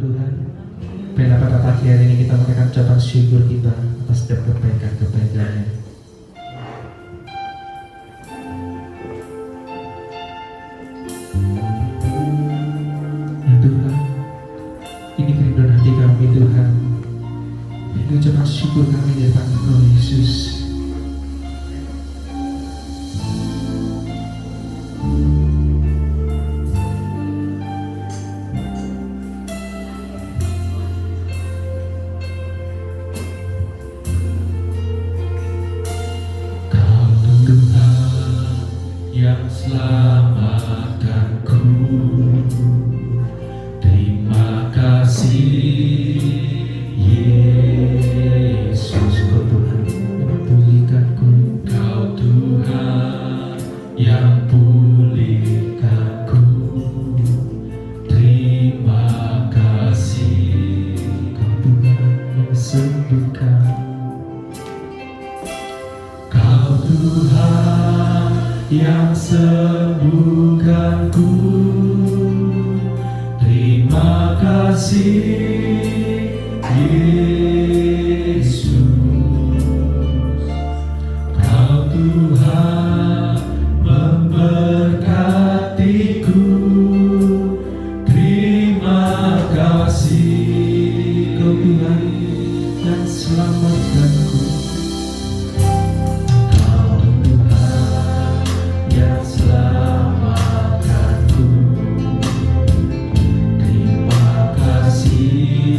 Tuhan. Bila pada pagi hari ini kita memberikan ucapan syukur kita atas setiap kebaikan-kebaikannya. Ya Tuhan, ini kerinduan hati kami Tuhan. Ini ucapan syukur kami di depan Engkau Yesus. Yang selamatkanku, terima kasih Yesus. Kau Tuhan yang memulihkanku, Kau Tuhan yang pulihkanku, terima kasih. Kau Tuhan yang sembuhkan, Kau Tuhan yang sembuhkanku, terima kasih Yesus. Kau Tuhan memberkatiku, terima kasih. Kau Tuhan yang selamatkanku, yang selamatkanku, terima kasih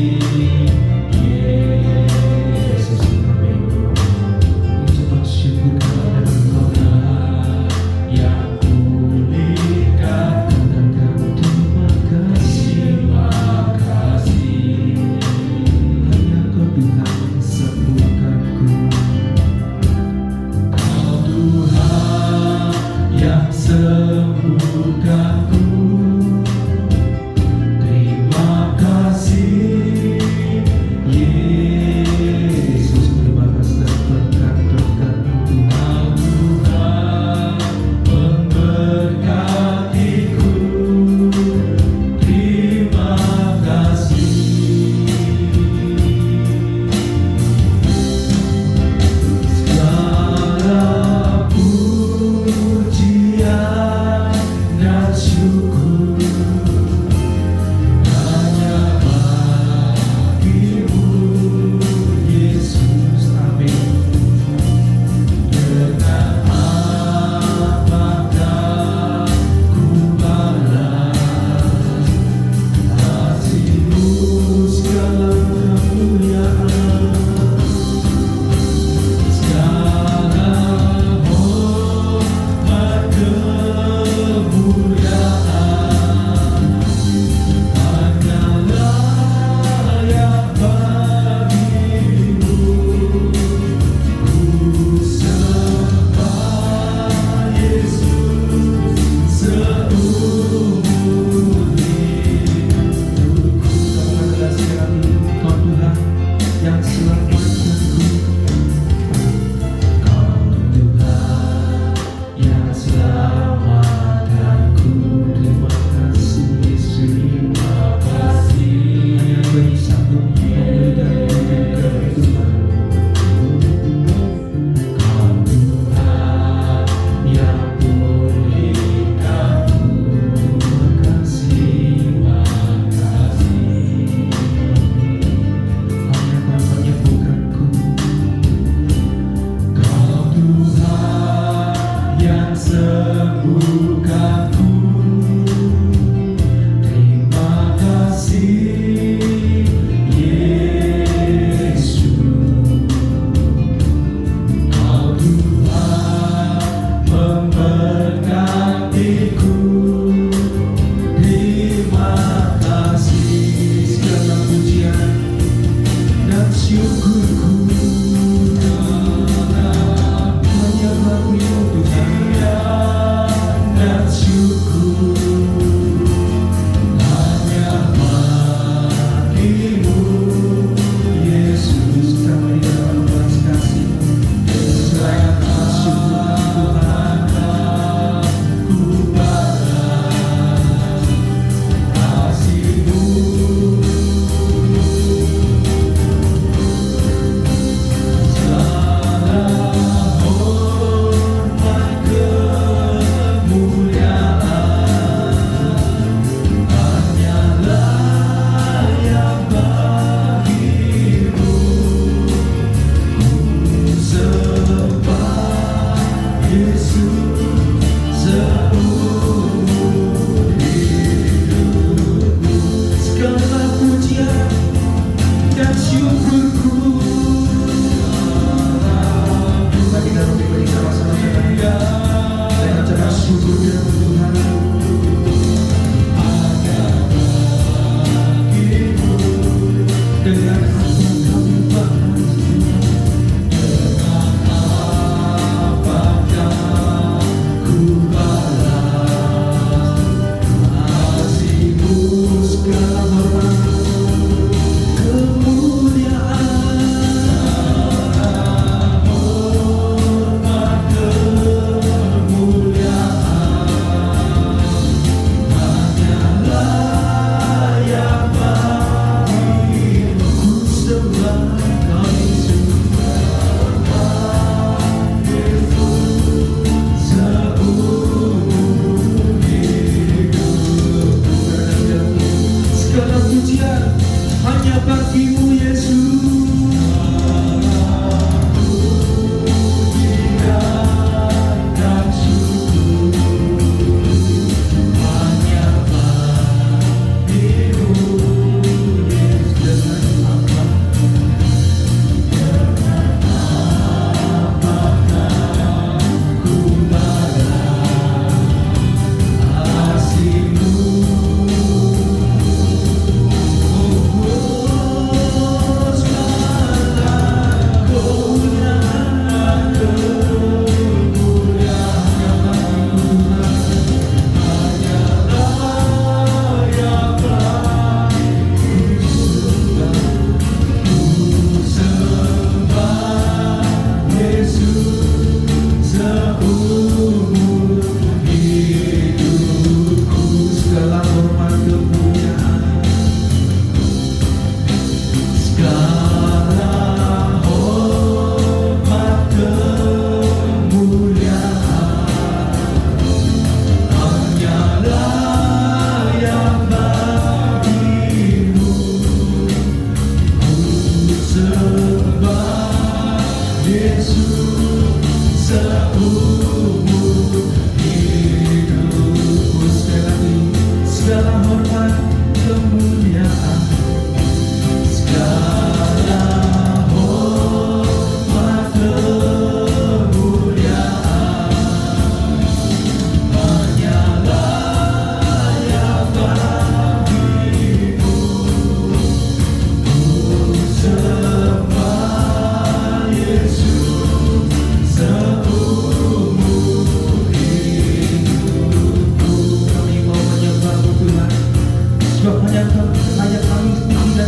bagimu Yesus.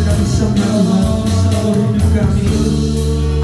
dan syukur hanya bagimu Yesus.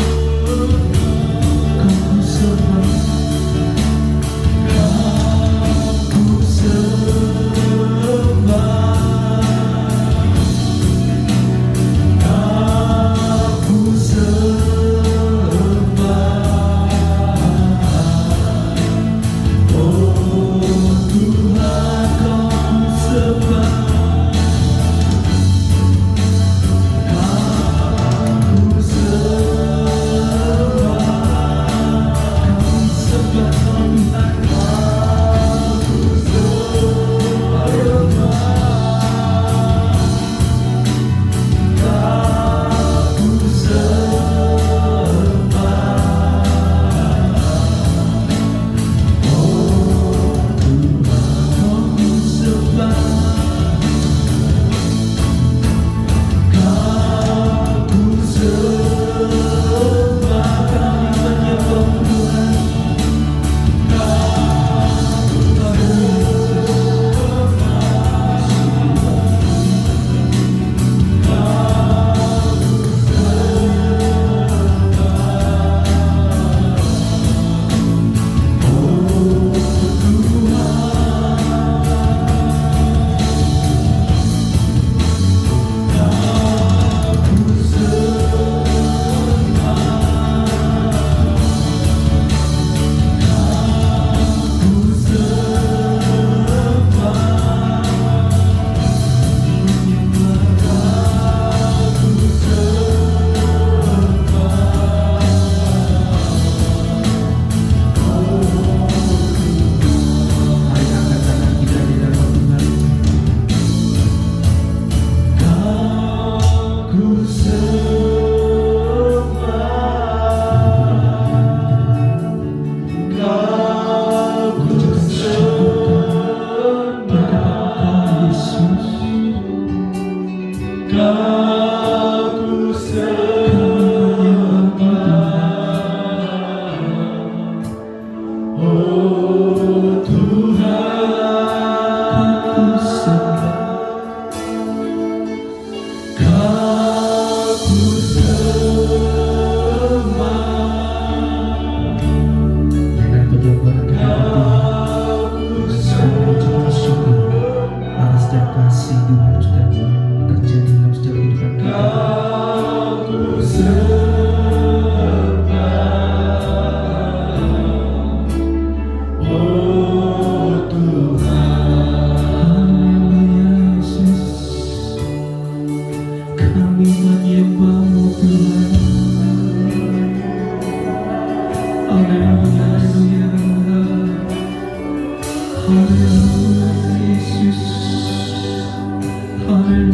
Kami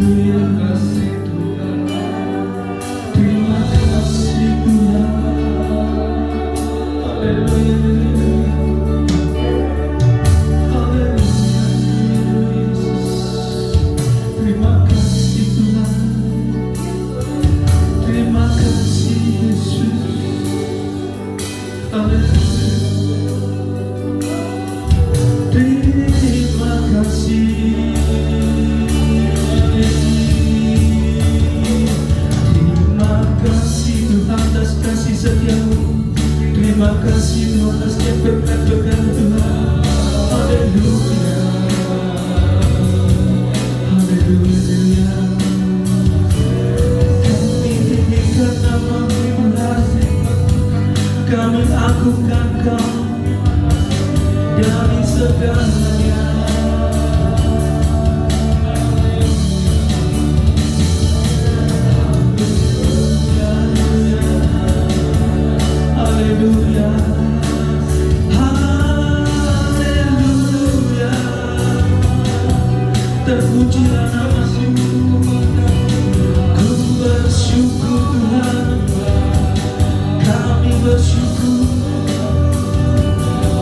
kasih Tuhan, terima kasih Tuhan. Haleluya, haleluya Yesus. Terima kasih Tuhan, terima kasih Yesus. Haleluya. Terima kasih, terima kasih Tuhan atas kasih setiamu. Terima kasih Tuhan atas setiap berkat-berkat Tuhan. Haleluya, haleluya. Kami tinggikan nama-Mu Tuhan, kami agungkan Kau dari segalanya. Haleluya, haleluya. Terpujilah nama-Mu. Ku bersyukur Tuhan, kami bersyukur.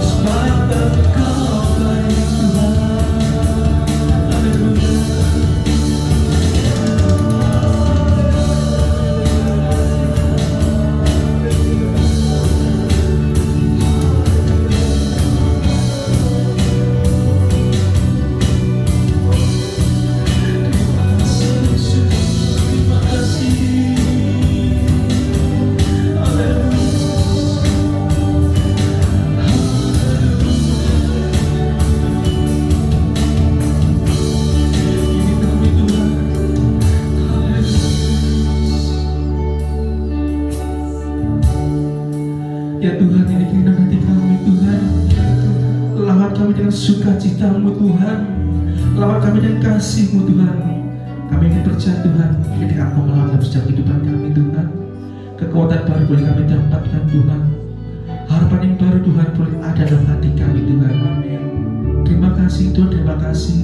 Sebab Engkau baik Tuhan. Haleluya. Terima kasih Yesus, terima kasih. Haleluya. Ini kami Tuhan. Ya Tuhan, ini keinginan hati kami Tuhan. Lawat kami dengan sukacita-Mu Tuhan. Lawat kami dengan kasih-Mu Tuhan. Kami ingin percaya Tuhan, ketika Engkau melawat dalam setiap kehidupan kami Tuhan, kekuatan baru boleh kami dapatkan Tuhan. Harapan yang baru Tuhan boleh ada dalam hati kami Tuhan. Terima kasih Tuhan, terima kasih.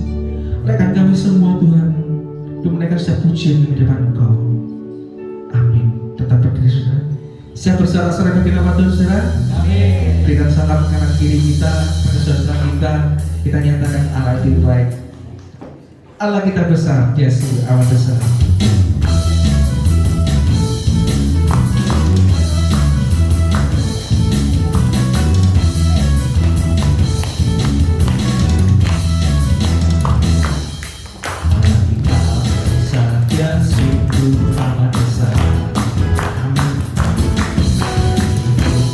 Rekan kami semua Tuhan, untuk menaikkan setiap pujian di depan Engkau. Amin. Tetap berdiri saudara. Siap bersorak-sorai bagi nama Tuhan saudara. Amin. Berikan salam kanan kiri kita pada saudara kita. Kita nyatakan Allah itu baik. Allah kita besar, Yesus amat besar. Saja sungguh amat besar.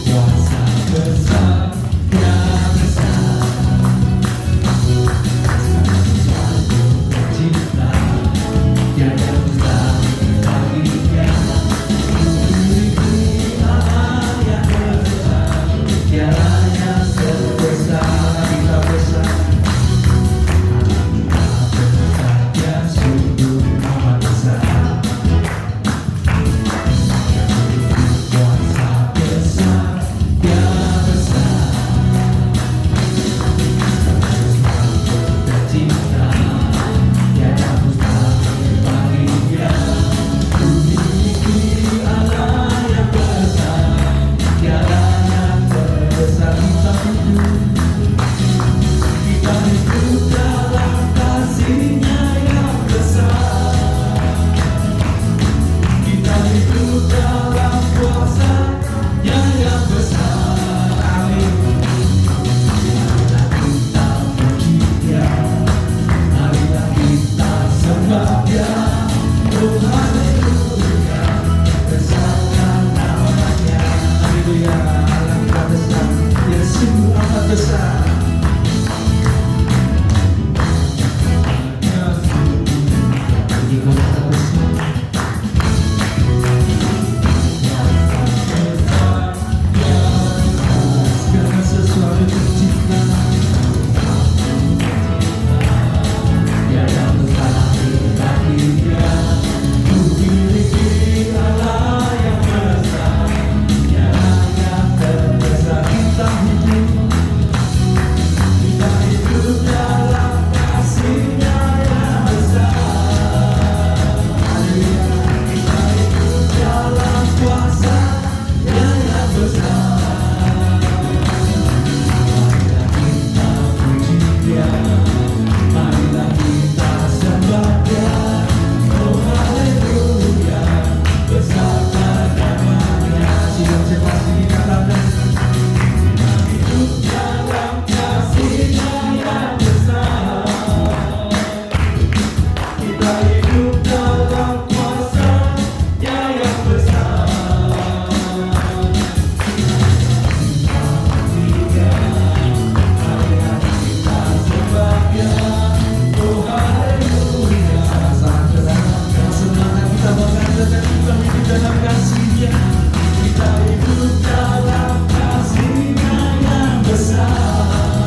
Kuasa besar, yang besar. Sesuatu tercipta, tiada besar. dalam kasih-Nya, kita hidup dalam kasih-Nya yang besar.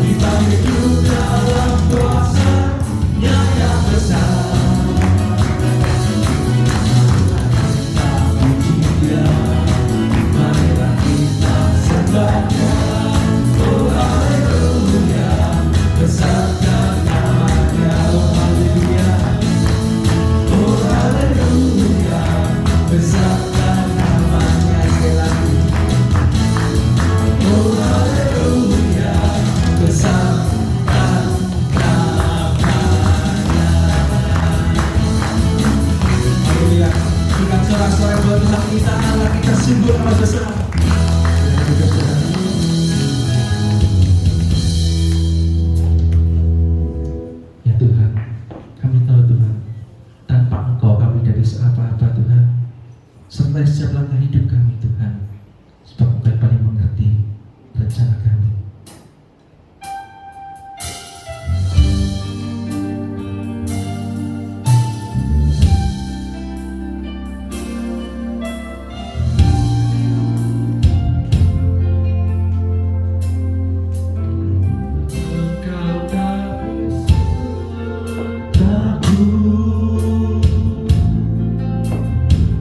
Kita hidup dalam kuasa-Nya yang besar. Kita puji Dia, marilah kita sembah Dia. Oh haleluya, besarkan nama-Nya. Oh haleluya, oh haleluya, besarkan nama-Nya. Sekali lagi. Oh haleluya, besarkan nama-Nya. Haleluya, dengan suara-suara yang buat Tuhan kita, Allah kita sungguh amat besar. Ya Tuhan, kami tahu Tuhan, tanpa Engkau kami tidak bisa apa-apa Tuhan. Sertai setiap langkah hidup kami Tuhan, sebab Engkau yang paling mengerti rencana kami. Engkau tak takut,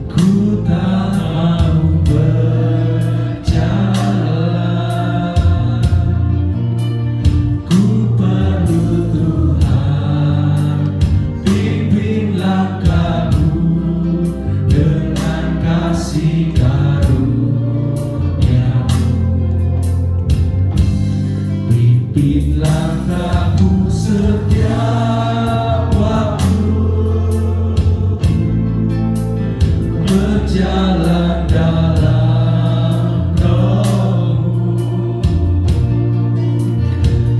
ku tak mau berjalan, ku perlu Tuhan, pimpin langkahku dengan kasih karunia-Mu. Pimpin langkahku setiap waktu, berjalan dalam Roh-Mu.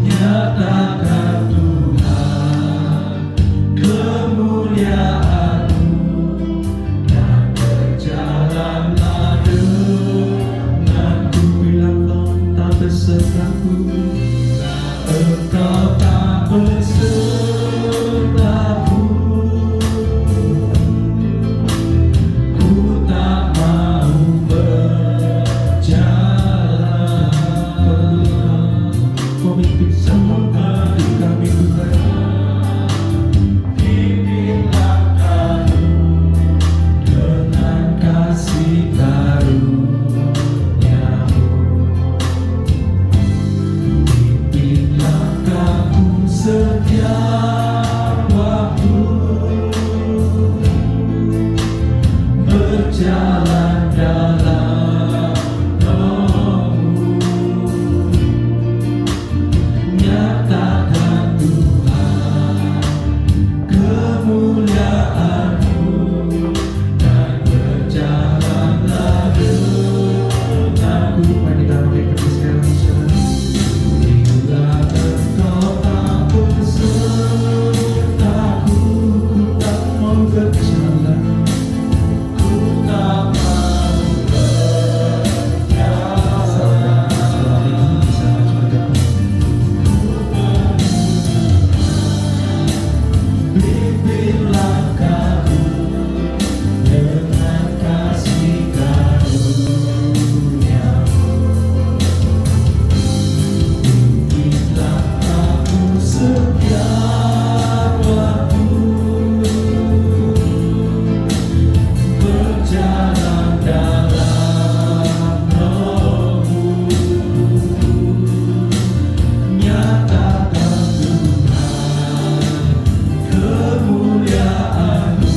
Nyatakan Tuhan kemuliaan-Mu, dan berjalanlah denganku. Bilang Kau tak besertaku, Engkau tak besertaku, ku tak mau berjalan. Pemimpin semua hidup kami Tuhan. Pimpin langkahku dengan kasih karunia-Mu. Pimpin langkahku setiap waktu, berjalan dalam Roh-Mu. Nyatakan Tuhan kemuliaan-Mu, dan berjalanlah denganku. Mari kita pakai kertas sekarang saudara. Bila Engkau tak besertaku, ku tak mau berjalan, ku tak mau berjalan. Selalu ini bisa maju ke depan. Pimpin langkahku dengan kasih karunia-Mu. Pimpin langkahku setiap waktu, berjalan dalam Roh-Mu. Nyatakan Tuhan kemuliaan-Mu,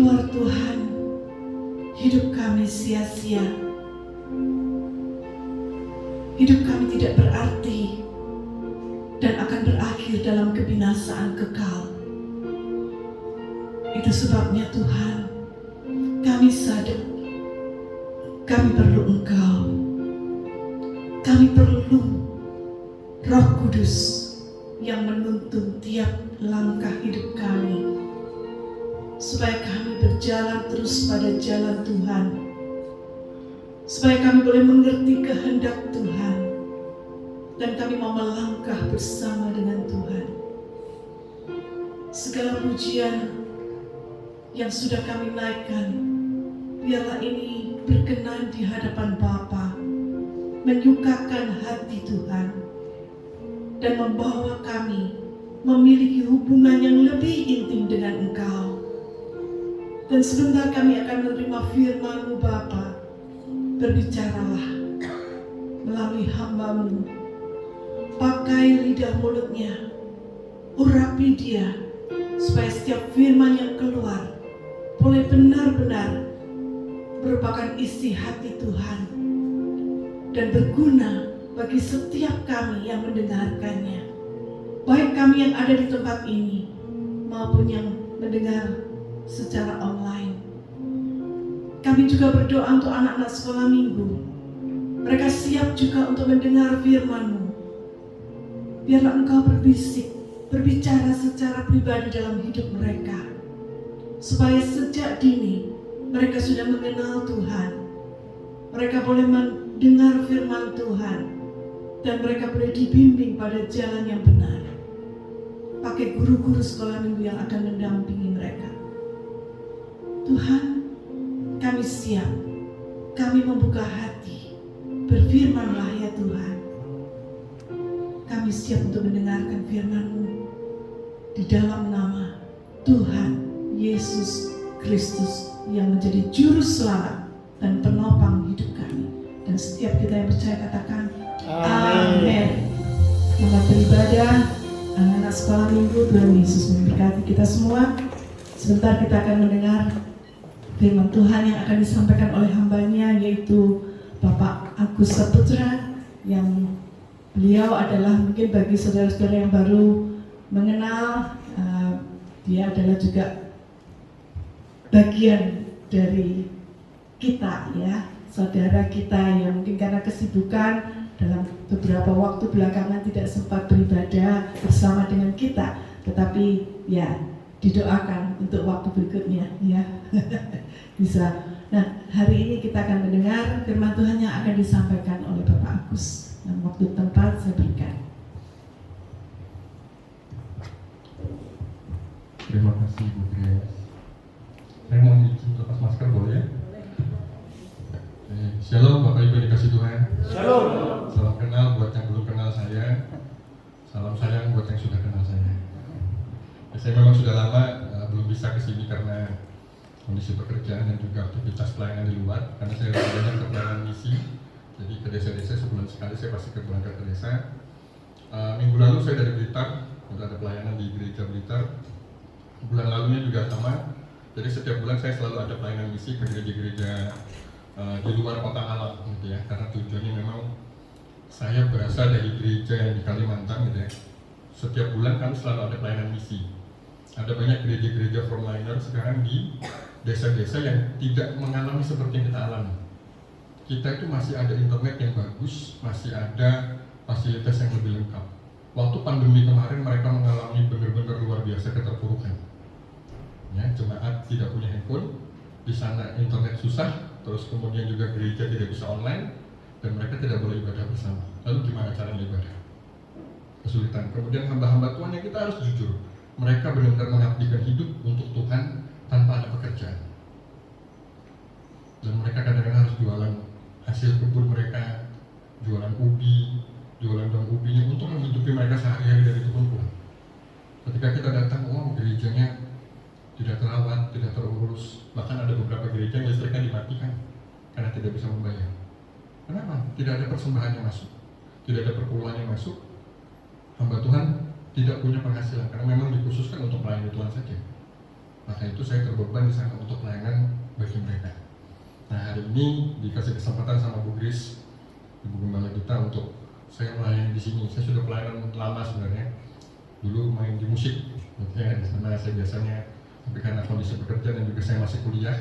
luar Tuhan, hidup kami sia-sia. Hidup kami tidak berarti dan akan berakhir dalam kebinasaan kekal. Itu sebabnya Tuhan, kami sadar kami perlu Engkau. Kami perlu Roh Kudus yang menuntun tiap langkah hidup kami, supaya kami berjalan terus pada jalan Tuhan, supaya kami boleh mengerti kehendak Tuhan, dan kami mau melangkah bersama dengan Tuhan. Segala pujian yang sudah kami naikkan, biarlah ini berkenan di hadapan Bapa, menyukakan hati Tuhan, dan membawa kami memiliki hubungan yang lebih intim dengan Engkau. Dan sebentar kami akan menerima firman-Mu Bapa. Berbicaralah melalui hamba-Mu. Pakai lidah mulutnya, urapi dia, supaya setiap firman yang keluar boleh benar-benar merupakan isi hati Tuhan dan berguna bagi setiap kami yang mendengarkannya, baik kami yang ada di tempat ini maupun yang mendengar secara online. Kami juga berdoa untuk anak-anak sekolah minggu. Mereka siap juga untuk mendengar firman-Mu. Biarlah Engkau berbisik, berbicara secara pribadi dalam hidup mereka, supaya sejak dini mereka sudah mengenal Tuhan. Mereka boleh mendengar firman Tuhan, dan mereka boleh dibimbing pada jalan yang benar. Pakai guru-guru sekolah minggu yang akan mendampingi mereka. Tuhan, kami siap, kami membuka hati. Berfirmanlah ya Tuhan. Kami siap untuk mendengarkan firman-Mu di dalam nama Tuhan Yesus Kristus yang menjadi juru selamat dan penopang hidup kami. Dan setiap kita yang percaya katakan amin. Selamat beribadah anak-anak sekolah minggu. Tuhan Yesus memberkati kita semua. Sebentar kita akan mendengar firman Tuhan yang akan disampaikan oleh hambanya, yaitu Bapak Agus Saputra, yang beliau adalah mungkin bagi saudara-saudara yang baru mengenal, dia adalah juga bagian dari kita ya, saudara kita yang mungkin karena kesibukan dalam beberapa waktu belakangan tidak sempat beribadah bersama dengan kita, tetapi ya didoakan untuk waktu berikutnya ya. Bisa. Nah, hari ini kita akan mendengar firman Tuhan yang akan disampaikan oleh Bapak Agus. Dan waktu tempat saya berikan. Terima kasih Bu Grace. Saya mau izin lepas masker boleh ya? Shalom Bapak Ibu dikasih Tuhan. Shalom. Salam kenal buat yang belum kenal saya. Salam sayang buat yang sudah kenal saya. Saya memang sudah lama belum bisa kesini karena kondisi pekerjaan dan juga aktivitas pelayanan di luar. Karena saya banyak ke pelayanan misi. Jadi ke desa-desa sebulan sekali saya pasti berangkat ke desa. Minggu lalu saya dari Blitar, ada pelayanan di gereja Blitar. Bulan lalunya juga sama. Jadi setiap bulan saya selalu ada pelayanan misi ke gereja-gereja di luar kota alam gitu ya. Karena tujuannya memang saya berasal dari gereja yang di Kalimantan gitu ya. Setiap bulan kami selalu ada pelayanan misi. Ada banyak gereja-gereja frontliner sekarang di desa-desa yang tidak mengalami seperti yang kita alami. Kita itu masih ada internet yang bagus, masih ada fasilitas yang lebih lengkap. Waktu pandemi kemarin mereka mengalami benar-benar luar biasa keterpurukan. Ya, jemaat tidak punya handphone, di sana internet susah, terus kemudian juga gereja tidak bisa online, dan mereka tidak boleh ibadah bersama. Lalu gimana caranya ibadah? Kesulitan. Kemudian hamba-hamba Tuhan yang kita harus jujur, mereka benar-benar mengabdikan hidup untuk Tuhan tanpa ada pekerjaan. Dan mereka kadang-kadang harus jualan hasil kebun mereka, jualan ubi, jualan daun ubinya untuk menghidupi mereka sehari-hari dari kebun Tuhan. Ketika kita datang, gerejanya tidak terawat, tidak terurus, bahkan ada beberapa gereja yang listriknya dimatikan karena tidak bisa membayar. Kenapa? Tidak ada persembahan yang masuk, tidak ada perpuluhan yang masuk. Hamba Tuhan tidak punya penghasilan karena memang dikhususkan untuk melayani Tuhan saja. Maka itu saya terbeban di sana untuk pelayanan bagi mereka. Nah, hari ini dikasih kesempatan sama Bu Gris, Ibu Gembala kita, untuk saya melayani di sini. Saya sudah pelayanan lama sebenarnya. Dulu main di musik, ya di sana saya biasanya. Tapi karena kondisi pekerjaan dan juga saya masih kuliah,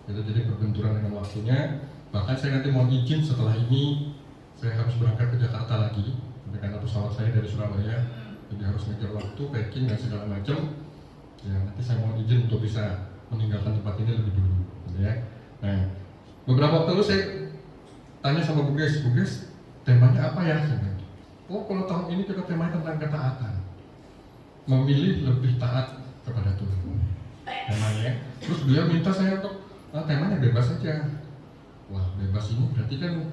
itu jadi berbenturan dengan waktunya. Bahkan saya nanti mohon izin setelah ini saya harus berangkat ke Jakarta lagi, karena pesawat saya dari Surabaya, jadi harus ngejar waktu, packing dan segala macam. Ya, nanti saya mohon izin untuk bisa meninggalkan tempat ini lebih dulu, gitu ya. Nah, beberapa waktu lalu saya tanya sama Bu Gres, temanya apa ya? Oh, kalau tahun ini kita temanya tentang ketaatan, memilih lebih taat kepada Tuhan. Temanya. Terus beliau minta saya untuk temanya bebas saja. Wah, bebas ini berarti kan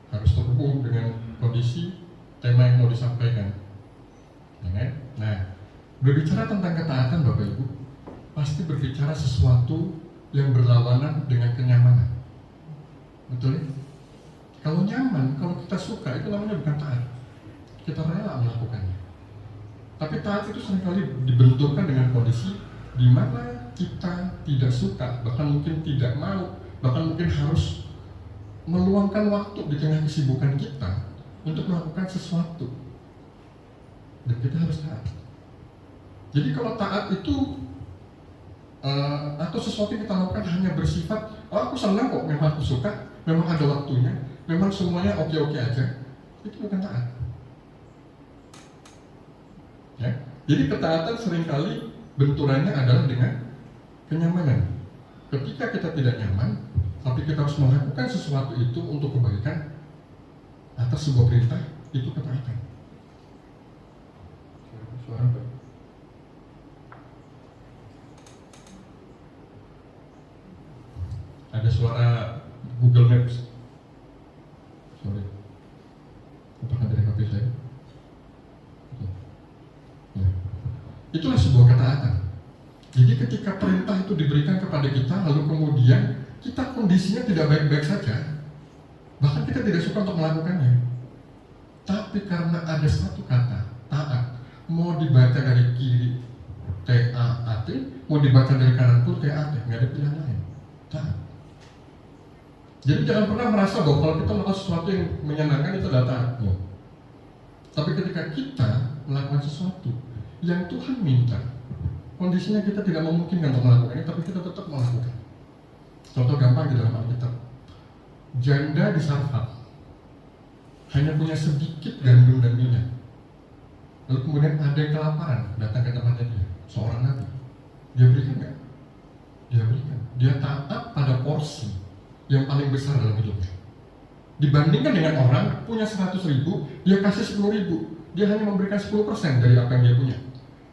harus terhubung dengan kondisi tema yang mau disampaikan, ya kan? Nah, berbicara tentang ketaatan, Bapak Ibu, pasti berbicara sesuatu yang berlawanan dengan kenyamanan. Betul ya? Kalau nyaman, kalau kita suka, itu namanya bukan taat. Kita rela melakukannya. Tapi taat itu seringkali dibenturkan dengan kondisi di mana kita tidak suka, bahkan mungkin tidak mau, bahkan mungkin harus meluangkan waktu di tengah kesibukan kita untuk melakukan sesuatu. Dan kita harus taat. Jadi kalau taat itu atau sesuatu yang kita lakukan hanya bersifat, oh aku senang kok, memang aku suka, memang ada waktunya, memang semuanya oke-oke aja, itu bukan taat. Ya? Jadi ketaatan seringkali benturannya adalah dengan kenyamanan. Ketika kita tidak nyaman, tapi kita harus melakukan sesuatu itu untuk kebaikan atas sebuah perintah, itu ketaatan. Suara apa? Ada suara Google Maps. Sorry. Apakah dari HP saya? Ya. Itulah sebuah ketaatan. Jadi ketika perintah itu diberikan kepada kita, lalu kemudian kita kondisinya tidak baik-baik saja, bahkan kita tidak suka untuk melakukannya, tapi karena ada satu kata, taat, mau dibaca dari kiri T-A-A-T, mau dibaca dari kanan pun T-A-T, nggak ada pilihan lain, taat. Jadi jangan pernah merasa bahwa kalau kita melakukan sesuatu yang menyenangkan itu adalah taat. Tapi ketika kita melakukan sesuatu yang Tuhan minta, kondisinya kita tidak memungkinkan untuk melakukannya, tapi kita tetap melakukan. Contoh gampang di dalam Alkitab, janda di Sarfat hanya punya sedikit gandum dan minyak. Lalu kemudian ada yang kelaparan datang ke tempatnya dia, seorang nabi. Dia berikan nggak? Dia berikan. Dia taat pada porsi yang paling besar dalam hidupnya. Dibandingkan dengan orang punya 100.000, dia kasih 10.000. Dia hanya memberikan 10% dari apa yang dia punya.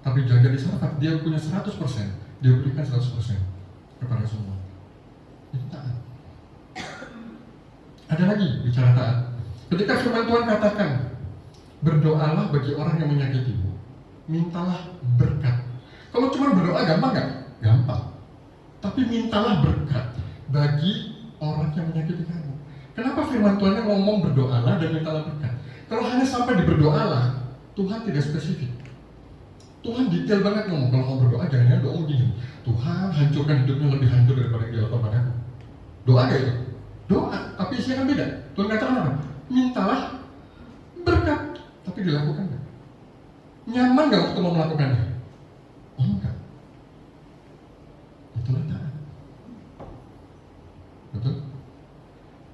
Tapi janda di Sarfat, dia punya 100%, dia berikan 100% kepada semua. Itu taat. Ada lagi bicara taat. Ketika firman Tuhan katakan, berdoalah bagi orang yang menyakitimu, mintalah berkat. Kalau cuma berdoa gampang nggak? Gampang. Tapi mintalah berkat bagi orang yang menyakiti kamu. Kenapa firman Tuhan ngomong berdoalah dan mintalah berkat? Kalau hanya sampai di berdoalah, Tuhan tidak spesifik. Tuhan detail banget ngomong, kalau mau berdoa jangan doa begini, Tuhan hancurkan hidupnya lebih hancur daripada yang dia lakukan padaku. Doa gak itu? Doa, tapi isinya kan beda. Tuhan katakan apa? Mintalah berkat, tapi dilakukan gak? Nyaman gak waktu mau melakukannya? Oh enggak. Itulah taat. Betul?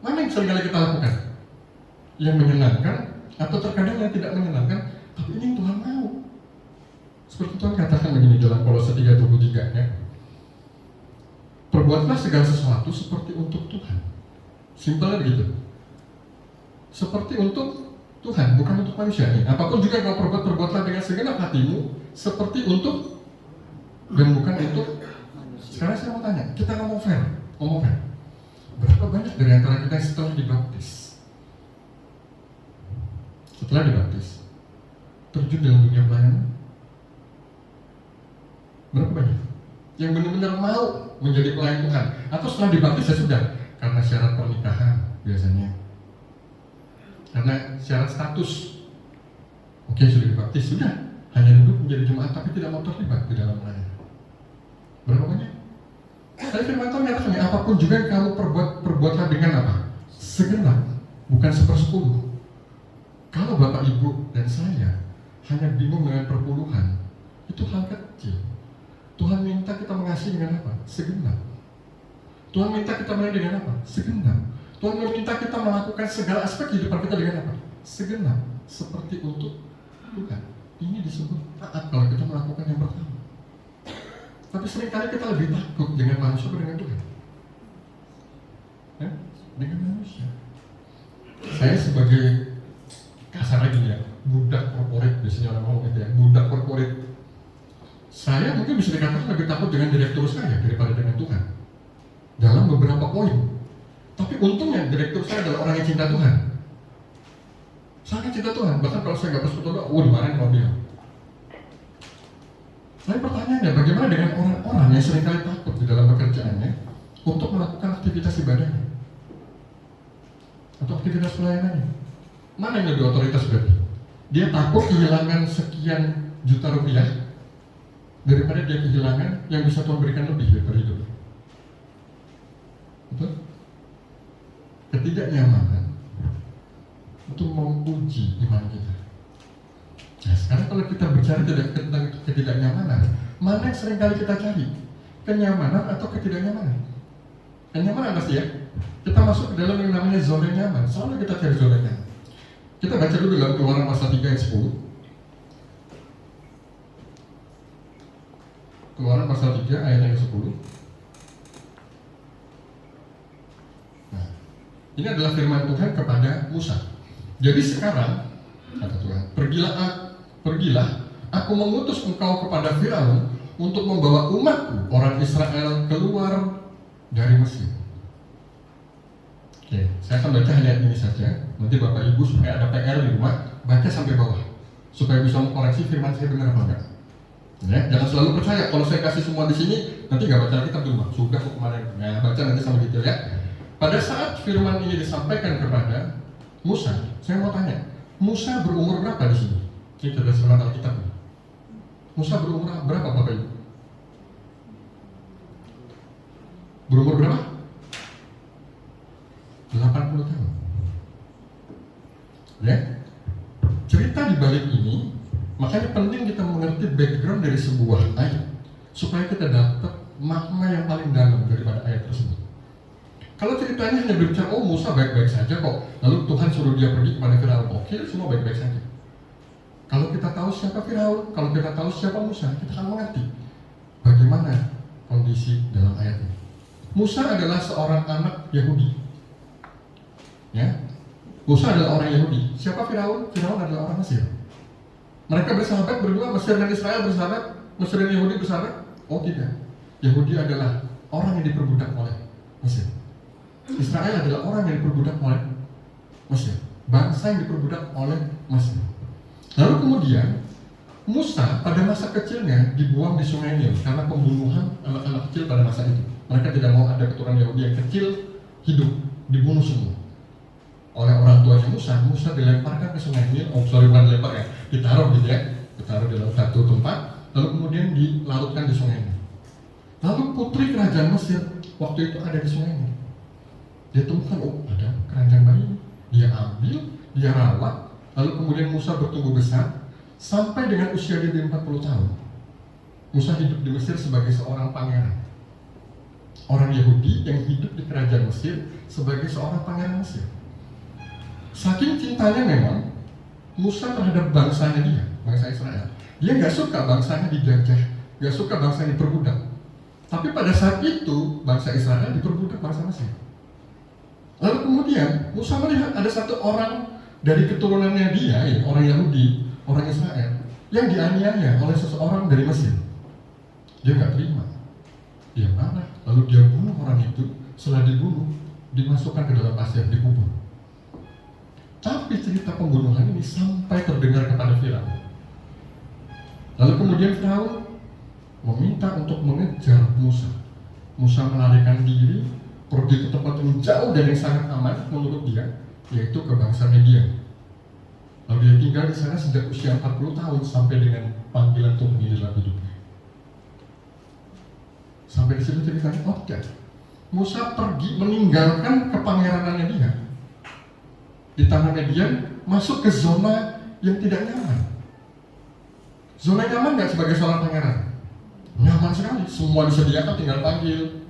Mana yang seringkali kita lakukan? Yang menyenangkan, atau terkadang yang tidak menyenangkan, tapi ini yang Tuhan mau. Seperti Tuhan katakan begini dalam Kolose 3:23 ya. Perbuatlah segala sesuatu seperti untuk Tuhan. Simpelnya begitu. Seperti untuk Tuhan, bukan untuk manusia. Apapun juga kau perbuat, perbuatlah dengan segenap hatimu seperti untuk dan bukan untuk. Sekarang saya mau tanya, kita ngomong fair. Berapa banyak dari antara kita yang setelah dibaptis terjun dalam dunia pelayanan? Berapa banyak yang benar-benar mau menjadi pelayan Tuhan? Atau setelah dibaptis ya sudah, karena syarat pernikahan biasanya, karena syarat status, oke sudah dibaptis, sudah hanya duduk menjadi jemaat tapi tidak mau terlibat di dalam pelayanan. Berapa banyak? Tapi firman Tuhan nyatakan, apapun juga yang kamu perbuatlah dengan apa? Segenap, bukan 1/10. Kalau Bapak Ibu dan saya hanya bingung dengan perpuluhan, itu hal kecil. Tuhan minta kita mengasihi dengan apa? Segenap. Tuhan minta kita melayani dengan apa? Segenap. Tuhan meminta kita melakukan segala aspek kehidupan kita dengan apa? Segenap. Seperti untuk Tuhan. Ini disebut taat kalau kita melakukan yang pertama. Tapi seringkali kita lebih takut dengan manusia atau dengan Tuhan? Dengan manusia. Saya sebagai kasar lagi ya, budak korporat, biasanya orang ngomong gitu ya, budak korporat. Saya mungkin bisa dikatakan lebih takut dengan direktur saya daripada dengan Tuhan dalam beberapa poin. Tapi untungnya direktur saya adalah orang yang cinta Tuhan, sangat cinta Tuhan. Bahkan kalau saya nggak bersekutu, dimarahin sama dia. Tapi pertanyaannya, bagaimana dengan orang-orang yang seringkali takut di dalam pekerjaannya untuk melakukan aktivitas ibadahnya atau aktivitas pelayanannya? Mana yang lebih otoritas berarti? Dia takut kehilangan sekian juta rupiah daripada dia kehilangan yang bisa Tuhan berikan lebih daripada hidupnya. Betul? Ketidaknyamanan itu menguji iman kita. Nah, sekarang kalau kita bicara tentang ketidaknyamanan, mana yang sering kali kita cari? Kenyamanan atau ketidaknyamanan? Kenyamanan pasti ya. Kita masuk ke dalam yang namanya zona nyaman. Selalu kita cari zona nyaman. Kita baca dulu dalam Keluaran pasal 3 ayat 10. Keluaran pasal 3 ayat yang 10. Nah, ini adalah firman Tuhan kepada Musa. Jadi sekarang, kata Tuhan, pergilah, aku mengutus engkau kepada Firaun untuk membawa umatku, orang Israel, keluar dari Mesir. Oke, saya akan baca ayat ini saja. Nanti Bapak Ibu supaya ada PR di rumah, baca sampai bawah supaya bisa mengkoreksi firman saya benar apa enggak. Ya, jangan selalu percaya kalau saya kasih semua di sini, nanti nggak baca Alkitab di rumah. Sudah kok kemarin. Nah, baca nanti sampai gitu ya. Pada saat firman ini disampaikan kepada Musa, saya mau tanya, Musa berumur berapa di sini? Ini adalah firman Alkitab. Musa berumur berapa Bapak Ibu? Berumur berapa? 80 tahun. Ya. Cerita di balik ini, makanya penting kita mengerti background dari sebuah ayat supaya kita dapat makna yang paling dalam daripada ayat tersebut. Kalau ceritanya hanya berbicara, Musa baik-baik saja kok, lalu Tuhan suruh dia pergi kepada Firaun, oke, semua baik-baik saja. Kalau kita tahu siapa Firaun, kalau kita tahu siapa Musa, kita akan mengerti bagaimana kondisi dalam ayat ini. Musa adalah seorang anak Yahudi. Ya, Musa adalah orang Yahudi. Siapa Firaun? Firaun adalah orang Mesir. Mereka bersahabat berdua, Mesir dan Israel bersahabat, Mesir dan Yahudi bersahabat? Oh tidak. Yahudi adalah orang yang diperbudak oleh Mesir. Israel adalah orang yang diperbudak oleh Mesir. Bangsa yang diperbudak oleh Mesir. Lalu kemudian Musa pada masa kecilnya dibuang di Sungai Nil karena pembunuhan anak-anak kecil pada masa itu. Mereka tidak mau ada keturunan Yahudi yang kecil hidup, dibunuh semua oleh orang tuanya Musa. Musa dilemparkan ke Sungai Nil, bukan dilempar ya, ditaruh gitu ya, ditaruh di satu tempat, lalu kemudian dilarutkan di Sungai Nil. Lalu putri kerajaan Mesir waktu itu ada di Sungai Nil. Dia temukan, ada keranjang bayi, dia ambil, dia rawat, lalu kemudian Musa bertumbuh besar sampai dengan usia dia 40 tahun. Musa hidup di Mesir sebagai seorang pangeran, orang Yahudi yang hidup di kerajaan Mesir sebagai seorang pangeran Mesir. Saking cintanya memang Musa terhadap bangsanya dia, bangsa Israel. Dia nggak suka bangsanya dijajah, nggak suka bangsanya diperbudak. Tapi pada saat itu bangsa Israel diperbudak bangsa Mesir. Lalu kemudian Musa melihat ada satu orang dari keturunannya dia, orang Yahudi, orang Israel, yang dianiaya oleh seseorang dari Mesir. Dia nggak terima, dia marah, lalu dia bunuh orang itu. Setelah dibunuh, dimasukkan ke dalam pasir, dikubur. Tapi cerita pembunuhan ini sampai terdengar kepada Firaun. Lalu kemudian Firaun meminta untuk mengejar Musa. Musa melarikan diri, pergi ke tempat yang jauh dan yang sangat aman menurut dia, yaitu ke bangsa Midian. Lalu dia tinggal di sana sejak usia 40 tahun sampai dengan panggilan Tuhan di dalam hidupnya. Sampai di situ ceritanya, oh tidak. Musa pergi meninggalkan kepangeranannya dia di tanah Median, masuk ke zona yang tidak nyaman. Zona nyaman nggak sebagai seorang pangeran? Nyaman sekali, semua disediakan, tinggal panggil.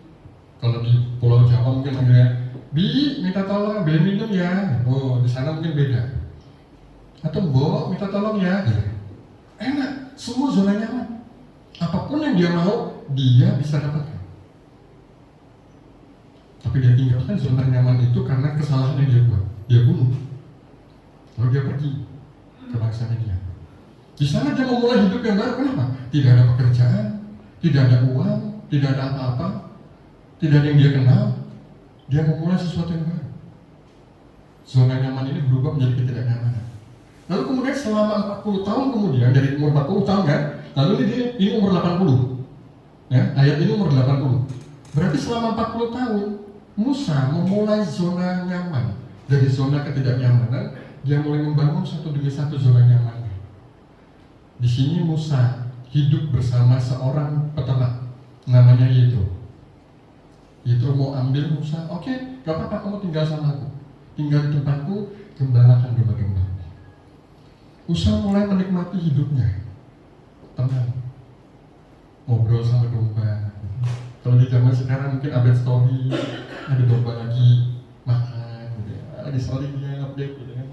Kalau di Pulau Jawa mungkin panggilnya, Bi, minta tolong, beli minum ya. Oh, di sana mungkin beda. Atau Mbok, minta tolong ya. Enak, semua zona nyaman. Apapun yang dia mau, dia bisa dapatkan. Tapi dia tinggalkan zona nyaman itu karena kesalahan yang dia buat. Dia bunuh. Lalu dia pergi ke bangsa Median. Di sana dia memulai hidup yang baru. Kenapa? Tidak ada pekerjaan, tidak ada uang, tidak ada apa-apa, tidak ada yang dia kenal. Dia memulai sesuatu yang baru. Zona nyaman ini berubah menjadi ketidaknyamanan. Lalu kemudian selama 40 tahun kemudian, dari umur 40 tahun kan, lalu ini umur 80. Ya, ayat ini umur 80. Berarti selama 40 tahun Musa memulai zona nyaman. Dari zona ketidaknyamanan, dia mulai membangun satu demi satu zona nyaman. Di sini Musa hidup bersama seorang peternak, namanya Yitro. Yitro mau ambil Musa, oke, gak apa-apa, kamu tinggal sama aku. Tinggal di tempatku, gembalakan domba-domba. Musa mulai menikmati hidupnya, tenang, ngobrol sama domba. Kalau di zaman sekarang mungkin update story, ada domba lagi makan, gitu ya. Di story-nya update gitu kan.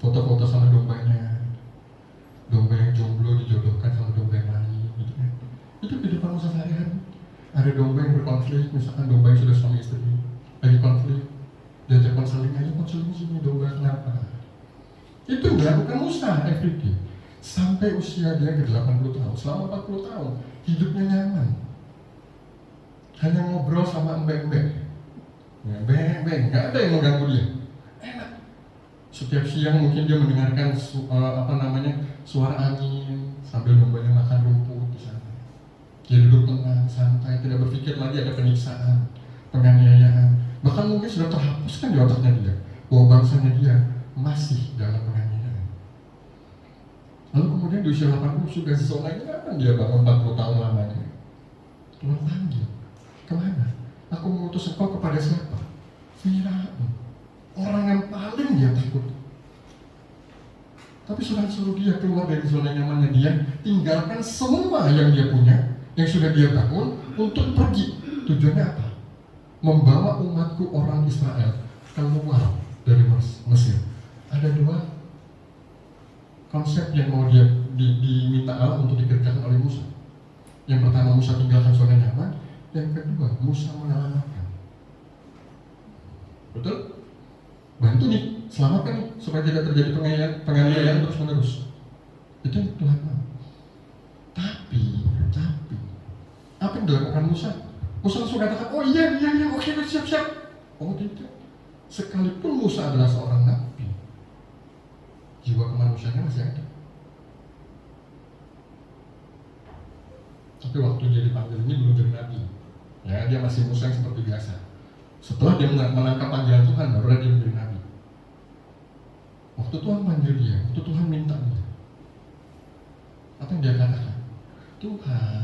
Foto-foto sama dombanya. Domba yang jomblo dijodohkan sama domba yang lain gitu kan. Itu kehidupan Musa sehari-hari. Ada domba yang berkonflik, misalkan domba yang sudah suami istri lagi konflik, diajak konseling, ayo konseling sini, domba kenapa? Itu dilakukan Musa everyday. Sampai usia dia ke 80 tahun, selama 40 tahun hidupnya nyaman. Hanya ngobrol sama embek-embek, ya, beng-beng, nggak ada yang mengganggu dia. Enak. Setiap siang mungkin dia mendengarkan suara angin sambil dombanya makan rumput di sana. Dia duduk tenang, santai, tidak berpikir lagi ada penyiksaan, penganiayaan. Bahkan mungkin sudah terhapuskan di otaknya dia bahwa bangsanya dia masih dalam penganiayaan. Lalu kemudian di usia 80 sudah zona nyaman dia bangun 40 tahun lamanya. Tuhan panggil, kemana? Aku mengutus engkau kepada siapa? Firaun, orang yang paling dia takut. Tapi Tuhan suruh dia keluar dari zona nyamannya dia, tinggalkan semua yang dia punya, yang sudah dia bangun, untuk pergi. Tujuannya apa? Membawa umatku orang Israel keluar dari Mesir. Ada dua konsep yang mau dia diminta Allah untuk dikerjakan oleh Musa. Yang pertama, Musa tinggalkan zona nyaman. Yang kedua, Musa menyelamatkan. Betul? Bantu nih, selamatkan nih, supaya tidak terjadi penganiayaan terus menerus. Itu yang Tuhan mau. Tapi apa yang dilakukan Musa? Musa langsung katakan, oh iya, oke, siap. Oh tidak. Sekalipun Musa adalah seorang nabi, jiwa kemanusiaannya masih ada. Tapi waktu dia dipanggil ini belum jadi nabi. Ya, dia masih Musa yang seperti biasa. Setelah dia menangkap panggilan Tuhan, baru dia menjadi nabi. Waktu Tuhan panggil dia, waktu Tuhan minta dia, apa yang dia katakan? Tuhan,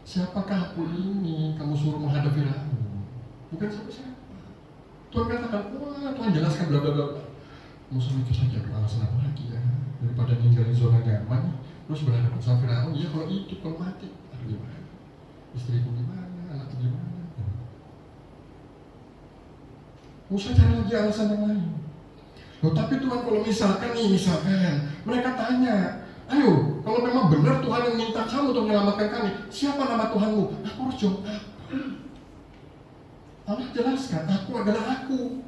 siapakah aku ini kamu suruh menghadapi Firaun? Bukan siapa-siapa. Tuhan katakan, wah Tuhan jelaskan bla bla bla. Musa mikir saja, alasan apa lagi ya? Daripada ninggalin zona nyaman, terus berhadapan sama Firaun, ya kalau hidup, kalau mati, aduh gimana? Istriku gimana? Anakku gimana? Musa cari lagi alasan yang lain. Loh, tapi Tuhan kalau misalkan mereka tanya, ayo, kalau memang benar Tuhan yang minta kamu untuk menyelamatkan kami, siapa nama Tuhanmu? Aku harus jawab apa? Allah jelaskan, aku adalah aku.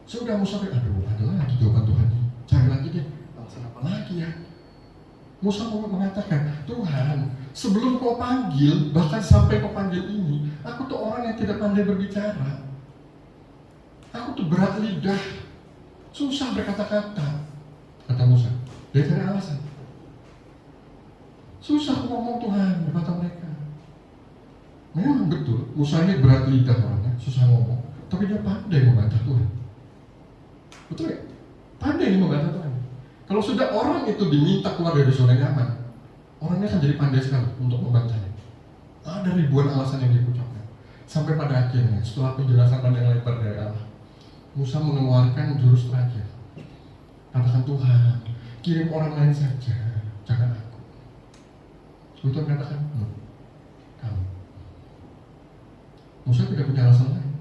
Sudah Musa ada lagi jawaban Tuhan. Cari lagi deh, alasan apa lagi ya? Musa mengatakan, Tuhan, sebelum kau panggil, bahkan sampai kau panggil ini, aku tuh orang yang tidak pandai berbicara. Aku tuh berat lidah, susah berkata-kata. Kata Musa, dia cari alasan. Susah ngomong Tuhan, berkata mereka. Memang betul, Musa ini berat lidah orangnya, susah ngomong. Tapi dia pandai membantah Tuhan. Betul ya? Pandai membantah Tuhan. Kalau sudah orang itu diminta keluar dari zona nyaman, orangnya akan jadi pandai sekali untuk membantahnya. Ada ribuan alasan yang diucapkan. Sampai pada akhirnya, setelah penjelasan panjang lebar dari Allah, Musa mengeluarkan jurus terakhir. Katakan, Tuhan, kirim orang lain saja, jangan aku. Tuhan katakan, no, kamu. Musa tidak punya alasan lain.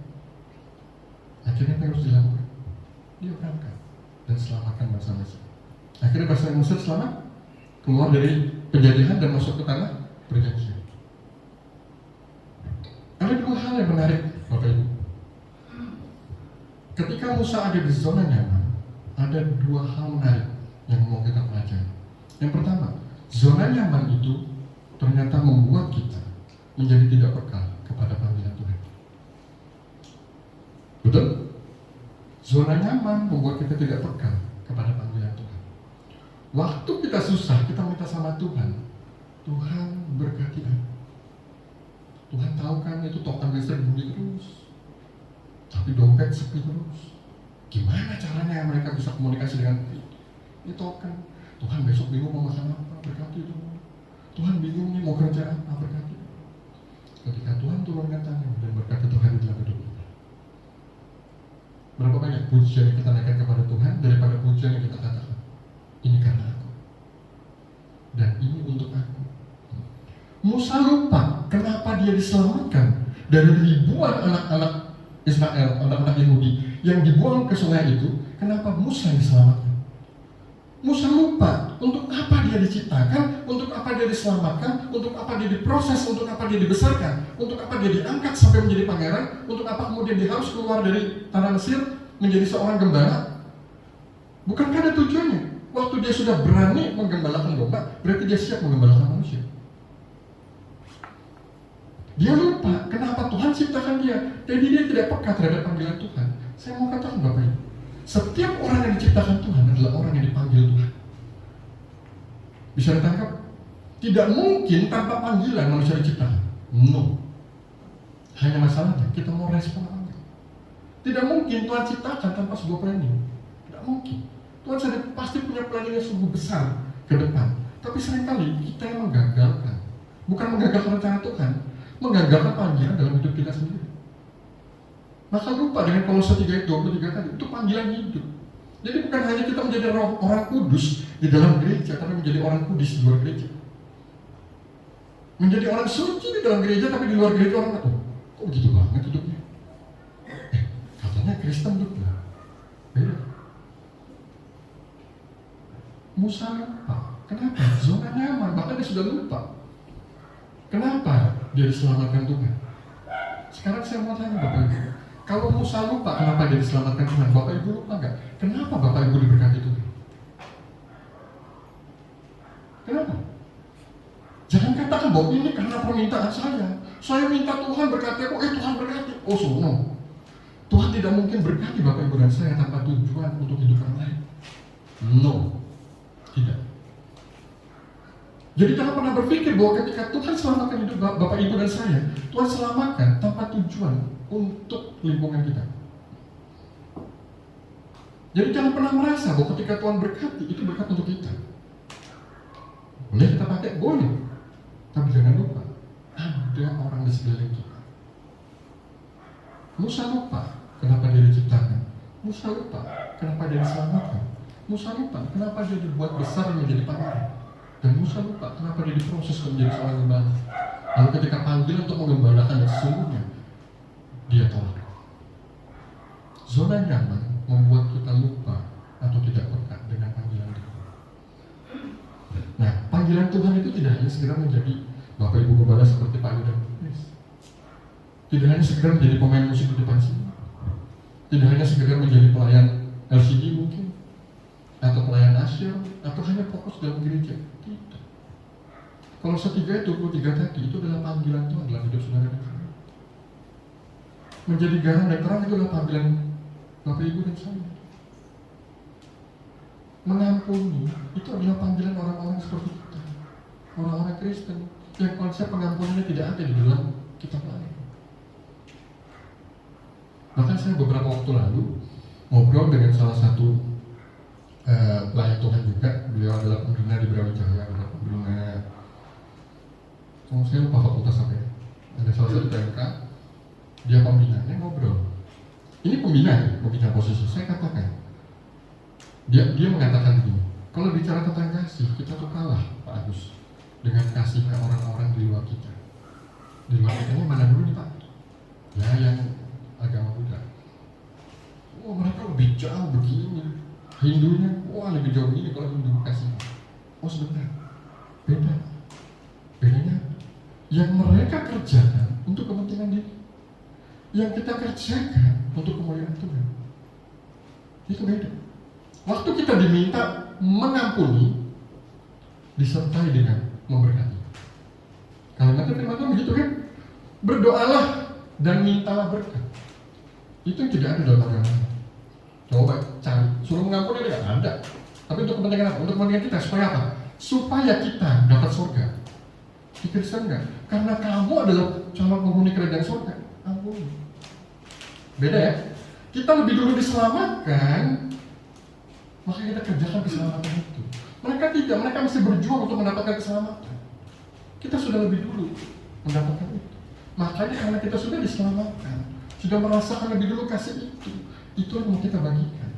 Akhirnya apa yang harus dilakukan? Dia berangkat dan selamatkan bangsa Mesir. Akhirnya bangsa Mesir selamat, keluar dari penjajahan dan masuk ke tanah perjanjian. Ada dua hal yang menarik, Bapak Ibu. Ketika Musa ada di zona nyaman, ada dua hal menarik yang mau kita pelajari. Yang pertama, zona nyaman itu ternyata membuat kita menjadi tidak peka kepada panggilan Tuhan. Betul? Zona nyaman membuat kita tidak peka kepada panggilan Tuhan. Waktu kita susah, kita minta sama Tuhan, Tuhan berkati aku. Tuhan tahu kan itu token listrik bunyi terus, tapi dompet sepi terus. Gimana caranya mereka bisa komunikasi dengan ini token? Tuhan besok bingung mau makan apa, berkati itu. Tuhan bingung nih mau kerja apa, berkati. Ketika Tuhan turunkan tangan dan berkati Tuhan di dalam hidup kita, berapa banyak pujian yang kita naikkan kepada Tuhan daripada pujian yang kita katakan, ini karena aku dan ini untuk aku. Musa lupa kenapa dia diselamatkan dari ribuan anak-anak Israel, anak-anak Yahudi yang dibuang ke sungai itu. Kenapa Musa yang diselamatkan? Musa lupa untuk apa dia diciptakan, untuk apa dia diselamatkan, untuk apa dia diproses, untuk apa dia dibesarkan, untuk apa dia diangkat sampai menjadi pangeran, untuk apa kemudian dia harus keluar dari tanah Mesir menjadi seorang gembala. Bukankah ada tujuannya? Waktu dia sudah berani menggembalakan domba, berarti dia siap menggembalakan manusia. Dia lupa kenapa Tuhan ciptakan dia. Jadi dia tidak peka terhadap panggilan Tuhan. Saya mau katakan Bapak Ibu, setiap orang yang diciptakan Tuhan adalah orang yang dipanggil Tuhan. Bisa ditangkap? Tidak mungkin tanpa panggilan manusia diciptakan. No. Hanya masalahnya kita mau respon apa enggak. Tidak mungkin Tuhan ciptakan tanpa sebuah planning. Tidak mungkin. Tuhan pasti punya planning yang sungguh besar ke depan. Tapi seringkali kita yang menggagalkan. Bukan menggagalkan rencana Tuhan, menggagalkan panggilan dalam hidup kita sendiri. Maka lupa dengan Kolose 3:23 tadi, itu panggilan hidup. Jadi bukan hanya kita menjadi orang kudus di dalam gereja, tapi menjadi orang kudus di luar gereja. Menjadi orang suci di dalam gereja, tapi di luar gereja orang kata, kok begitu banget hidupnya? Katanya Kristen juga. Beda. Musa lupa. Kenapa? Zona nyaman, bahkan dia sudah lupa. Kenapa dia diselamatkan Tuhan? Sekarang saya mau tanya Bapak Ibu, kalau Musa lupa kenapa dia diselamatkan Tuhan, Bapak Ibu lupa nggak? Kenapa Bapak Ibu diberkati Tuhan? Kenapa? Jangan katakan bahwa ini karena permintaan saya. Saya minta Tuhan berkati aku, Tuhan berkati. Oh no. Tuhan tidak mungkin berkati Bapak Ibu dan saya tanpa tujuan untuk hidup orang lain. No. Tidak. Jadi jangan pernah berpikir bahwa ketika Tuhan selamatkan hidup Bapak Ibu dan saya, Tuhan selamatkan tanpa tujuan untuk lingkungan kita. Jadi jangan pernah merasa bahwa ketika Tuhan berkati, itu berkat untuk kita. Boleh kita pakai? Boleh. Tapi jangan lupa, ada orang di sekeliling kita. Musa lupa kenapa dia diciptakan. Musa lupa kenapa dia diselamatkan. Musa lupa kenapa dia dibuat besar menjadi pangeran. Dan Musa lupa kenapa dia diproses menjadi seorang gembala. Lalu ketika panggilan untuk menggembalakan yang sesungguhnya, dia tolak. Zona nyaman membuat kita lupa atau tidak peka dengan panggilan Tuhan. Nah, panggilan Tuhan itu tidak hanya segera menjadi Bapak Ibu gembala seperti Pak Yu dan Bu Kris. Tidak hanya segera menjadi pemain musik di depan sini. Tidak hanya segera menjadi pelayan LCD mungkin, atau pelayan asyir, atau hanya fokus dalam gereja. Tidak. Kalau Kolose 3:23 tadi, itu adalah panggilan Tuhan dalam hidup saudara dan saya. Menjadi garam dan terang itu adalah panggilan Bapak Ibu dan saya. Mengampuni itu adalah panggilan orang-orang seperti kita, orang-orang Kristen yang konsep pengampunannya tidak ada di dalam kitab lain. Bahkan saya beberapa waktu lalu ngobrol dengan salah satu pelayan Tuhan juga. Beliau adalah pembina di Brawijaya, adalah pembina Saya lupa fakultas apa ya. Ada salah satu PMK, dia pembinanya ngobrol. Ini pembina posisi. Saya katakan, dia mengatakan begini. Kalau bicara tentang kasih, kita tuh kalah, Pak Agus, dengan kasihnya orang-orang di luar kita. Di luar kita ini mana dulu nih Pak? Ya yang agama Buddha. Wah mereka lebih jauh begini. Hindunya, wah lebih jauh begini kalau Hindu kasih. Oh sebentar, beda. Bedanya, yang mereka kerjakan untuk kepentingan diri, yang kita kerjakan untuk kemuliaan Tuhan. Itu beda. Waktu kita diminta mengampuni, disertai dengan memberkati. Kalimatnya firman Tuhan begitu kan? Berdoalah dan mintalah berkat. Itu yang tidak ada dalam agama. Coba cari, suruh mengampuni tidak ada. Tapi untuk kepentingan apa? Untuk kepentingan kita supaya apa? Supaya kita dapat surga. Di Kristen enggak? Karena kamu adalah calon penghuni kerajaan surga. Ampun. Beda ya? Kita lebih dulu diselamatkan, maka kita kerjakan keselamatan itu. Mereka tidak, mereka mesti berjuang untuk mendapatkan keselamatan. Kita sudah lebih dulu mendapatkan itu. Makanya karena kita sudah diselamatkan, sudah merasakan lebih dulu kasih itu yang mau kita bagikan.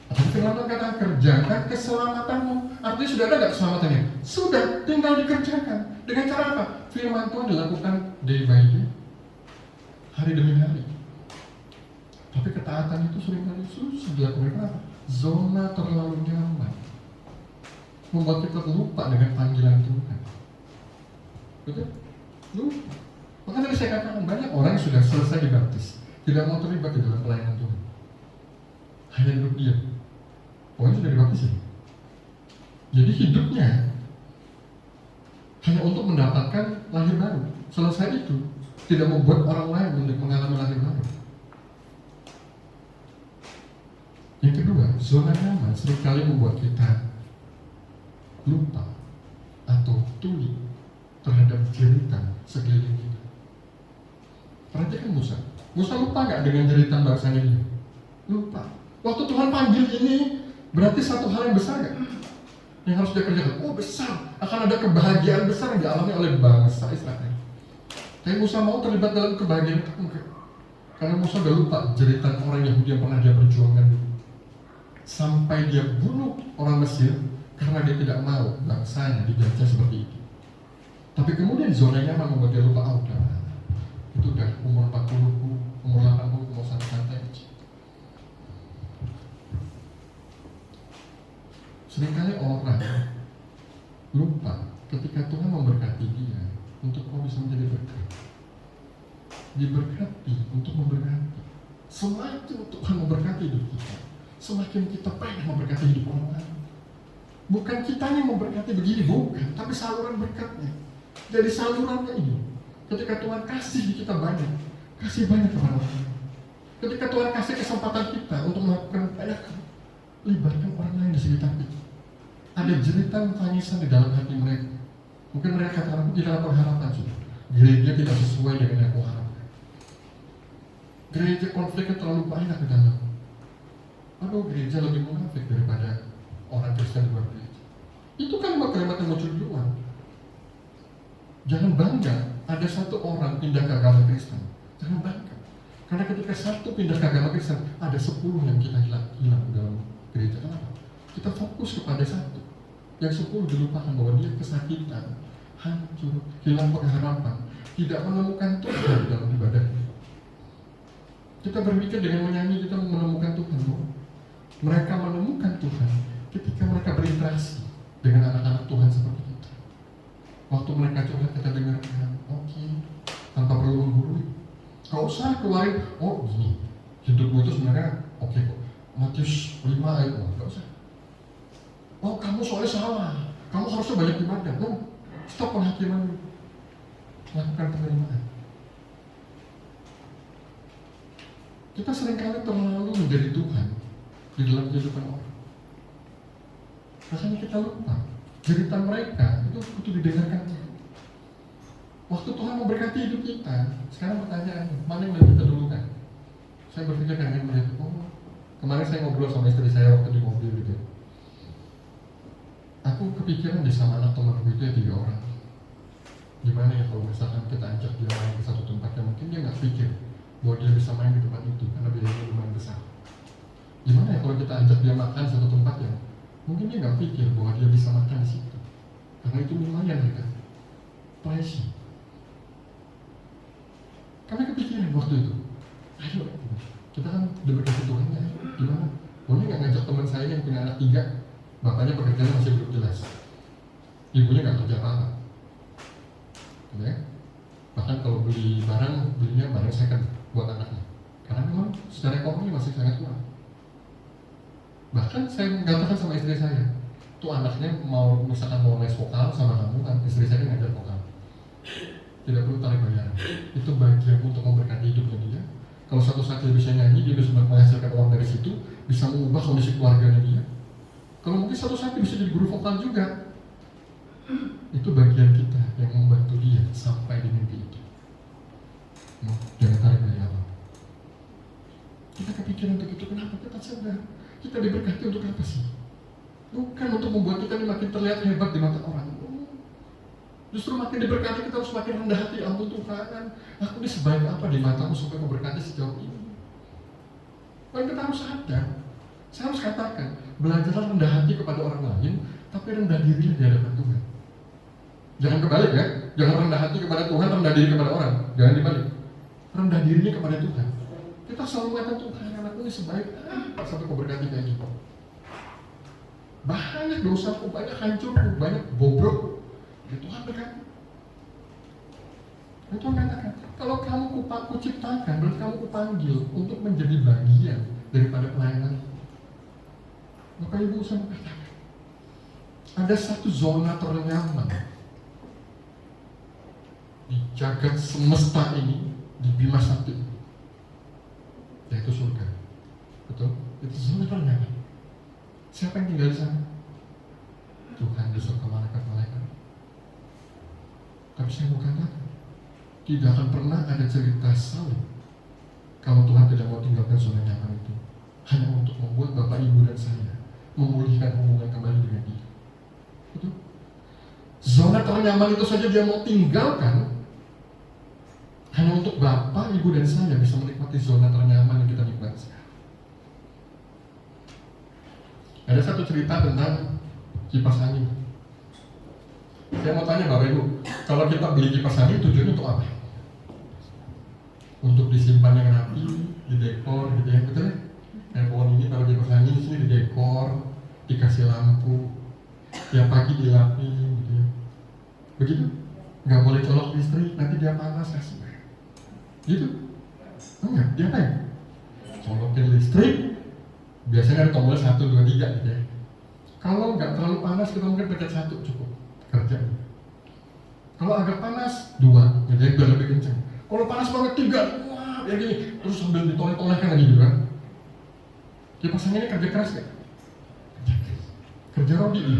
Tapi firman Tuhan kata kerjakan keselamatanmu. Artinya sudah ada nggak keselamatannya? Sudah, tinggal dikerjakan. Dengan cara apa? Firman Tuhan dilakukan day by day, hari demi hari. Tapi ketaatan itu seringkali susah dilakukan. Kenapa? Zona terlalu nyaman membuat kita lupa dengan panggilan Tuhan. Betul? Lupa. Maka tadi saya katakan banyak orang yang sudah selesai dibaptis, tidak mau terlibat di dalam pelayanan Tuhan. Hanya duduk diam. Pokoknya sudah dibaptis ya. Jadi hidupnya hanya untuk mendapatkan lahir baru. Selesai itu tidak membuat orang lain untuk mengalami lahir baru. Yang kedua, zona nyaman seringkali membuat kita lupa atau tuli terhadap jeritan sekeliling kita. Perhatikan Musa. Musa lupa nggak dengan jeritan bangsanya dia? Lupa. Waktu Tuhan panggil ini, berarti satu hal yang besar nggak? Yang harus dia kerjakan. Oh besar, akan ada kebahagiaan besar yang dialami oleh bangsa Israel. Tapi Musa mau terlibat dalam kebahagiaan itu enggak? Karena Musa udah lupa jeritan orang Yahudi yang pernah dia perjuangkan dulu. Sampai dia bunuh orang Mesir karena dia tidak mau bangsanya dijajah seperti itu. Tapi kemudian zona nyaman membuat dia lupa, udah itu udah umur 40, umur 80, umur santai-santai. Seringkali orang lupa ketika Tuhan memberkati dia untuk kau bisa menjadi berkat. Diberkati untuk memberkati. Semakin Tuhan memberkati hidup kita, semakin kita pengen memberkati hidup orang lain. Bukan kita yang memberkati begini, bukan, tapi saluran berkatnya. Jadi salurannya ini, ketika Tuhan kasih di kita banyak, kasih banyak kepada orang lain. Ketika Tuhan kasih kesempatan kita untuk melakukan banyak, libatkan orang lain di sekitar kita. Ada jeritan tangisan di dalam hati mereka. Mungkin mereka katakan, aku tidak ada pengharapan sudah. Gereja tidak sesuai dengan yang aku harapkan. Gereja konfliknya terlalu banyak di dalam. Aduh, gereja lebih munafik daripada orang Kristen di luar gereja. Itu kalimat-kalimat yang muncul duluan. Jangan bangga ada satu orang pindah ke agama Kristen. Jangan bangga. Karena ketika satu pindah ke agama Kristen, ada 10 yang kita hilang dalam gereja. Kenapa? Kita fokus kepada satu. Yang 10 dilupakan bahwa dia kesakitan, hancur, hilang pengharapan, tidak menemukan Tuhan di dalam ibadahnya. Kita berpikir dengan menyanyi kita menemukan Tuhan. Mereka menemukan Tuhan ketika mereka berinteraksi dengan anak-anak Tuhan seperti kita. Waktu mereka curhat kita dengarkan, oke, tanpa perlu menggurui. Gak usah keluarin, oh gini, hidupmu itu sebenarnya oke kok. Matius 5 ayat 1, gak usah. Oh kamu soalnya salah, kamu harusnya banyak ibadah. No, stop penghakiman dulu. Lakukan penerimaan. Kita seringkali terlalu menjadi Tuhan di dalam kehidupan orang. Rasanya kita lupa jeritan mereka itu didengarkan. Waktu Tuhan memberkati hidup kita, sekarang pertanyaannya, mana yang lebih kita dulukan? Saya berpikir dengan melihat, oh kemarin saya ngobrol sama istri saya waktu di mobil gitu. Aku kepikiran di sama anak temanku itu ya 3 orang. Gimana ya kalau misalkan kita ajak dia main ke satu tempat yang mungkin dia nggak pikir bahwa dia bisa main di tempat itu karena biayanya lumayan besar. Gimana ya kalau kita ajak dia makan di satu tempat yang mungkin dia nggak pikir bahwa dia bisa makan di situ karena itu lumayan harga pricey. Kami kepikiran waktu itu, ayo kita kan udah berkasih Tuhan ya, gimana? Boleh nggak ngajak teman saya yang punya anak 3, bapaknya pekerjaannya masih belum jelas, ibunya nggak kerja apa-apa, ya? Bahkan kalau beli barang, belinya barang second buat anaknya, karena memang secara ekonomi masih sangat kurang. Bahkan saya mengatakan sama istri saya, tuh anaknya mau misalkan mau les vokal sama kamu kan, istri saya ngajar vokal, tidak perlu tarik bayaran, itu bagian untuk memberkati hidupnya dia. Kalau suatu saat dia bisa nyanyi, dia bisa menghasilkan uang dari situ, bisa mengubah kondisi keluarganya dia. Kalau mungkin suatu saat dia bisa jadi guru vokal juga, itu bagian kita yang membantu dia sampai di mimpi itu. Jangan tarik bayaran. Kita kepikiran untuk itu, kenapa kita sadar? Kita diberkati untuk apa sih? Bukan untuk membuat kita makin terlihat hebat di mata orang. Justru makin diberkati kita harus makin rendah hati. Ampun Tuhan, aku ini sebaik apa di matamu sampai memberkati sejauh ini. Dan kita harus sadar. Saya harus katakan, belajarlah rendah hati kepada orang lain, tapi rendah diri di hadapan Tuhan. Jangan kebalik ya, jangan rendah hati kepada Tuhan, rendah diri kepada orang. Jangan dibalik. Rendah dirinya kepada Tuhan. Kita selalu mengatakan Tuhan, anakku ini sebaik apa sampai memberkati kayak gitu. Banyak dosaku, banyak hancurku, banyak bobrok. Ya Tuhan berkati. Dan Tuhan katakan, kalau kamu kuciptakan, berarti kamu kupanggil untuk menjadi bagian daripada pelayanan. Bapak Ibu saya katakan, ada satu zona ternyaman di jagat semesta ini, di Bima Sakti, yaitu surga. Betul? Itu zona ternyaman. Siapa yang tinggal di sana? Tuhan beserta malaikat-malaikat. Tapi saya mau katakan, tidak akan pernah ada cerita salib kalau Tuhan tidak mau tinggalkan zona nyaman itu, hanya untuk membuat Bapak, Ibu, dan saya memulihkan hubungan kembali dengan Dia. Betul? Zona ternyaman itu saja Dia mau tinggalkan hanya untuk Bapak, Ibu, dan saya bisa menikmati zona ternyaman yang kita nikmati sekarang. Ada satu cerita tentang kipas angin. Saya mau tanya Bapak Ibu, kalau kita beli kipas angin tujuannya untuk apa? Untuk disimpan yang rapi, didekor gitu ya, betul ya? Kayak pohon ini taruh kipas angin, di sini didekor, dikasih lampu, tiap pagi dilapin gitu ya. Begitu? Nggak boleh colok listrik, nanti dia panas kasih. Gitu? Enggak, dia apa ya? Colokin listrik, biasanya ada tombol 1, 2, 3 gitu ya. Kalau nggak terlalu panas, kita mungkin pencet 1 cukup kerja. Kalau agak panas 2, jadi biar lebih kenceng. Kalau panas banget 3, wah ya gini, terus sambil ditoleh-tolehkan lagi gitu kan. Kipas angin ini kerja keras gak? Kerja Rodi ini.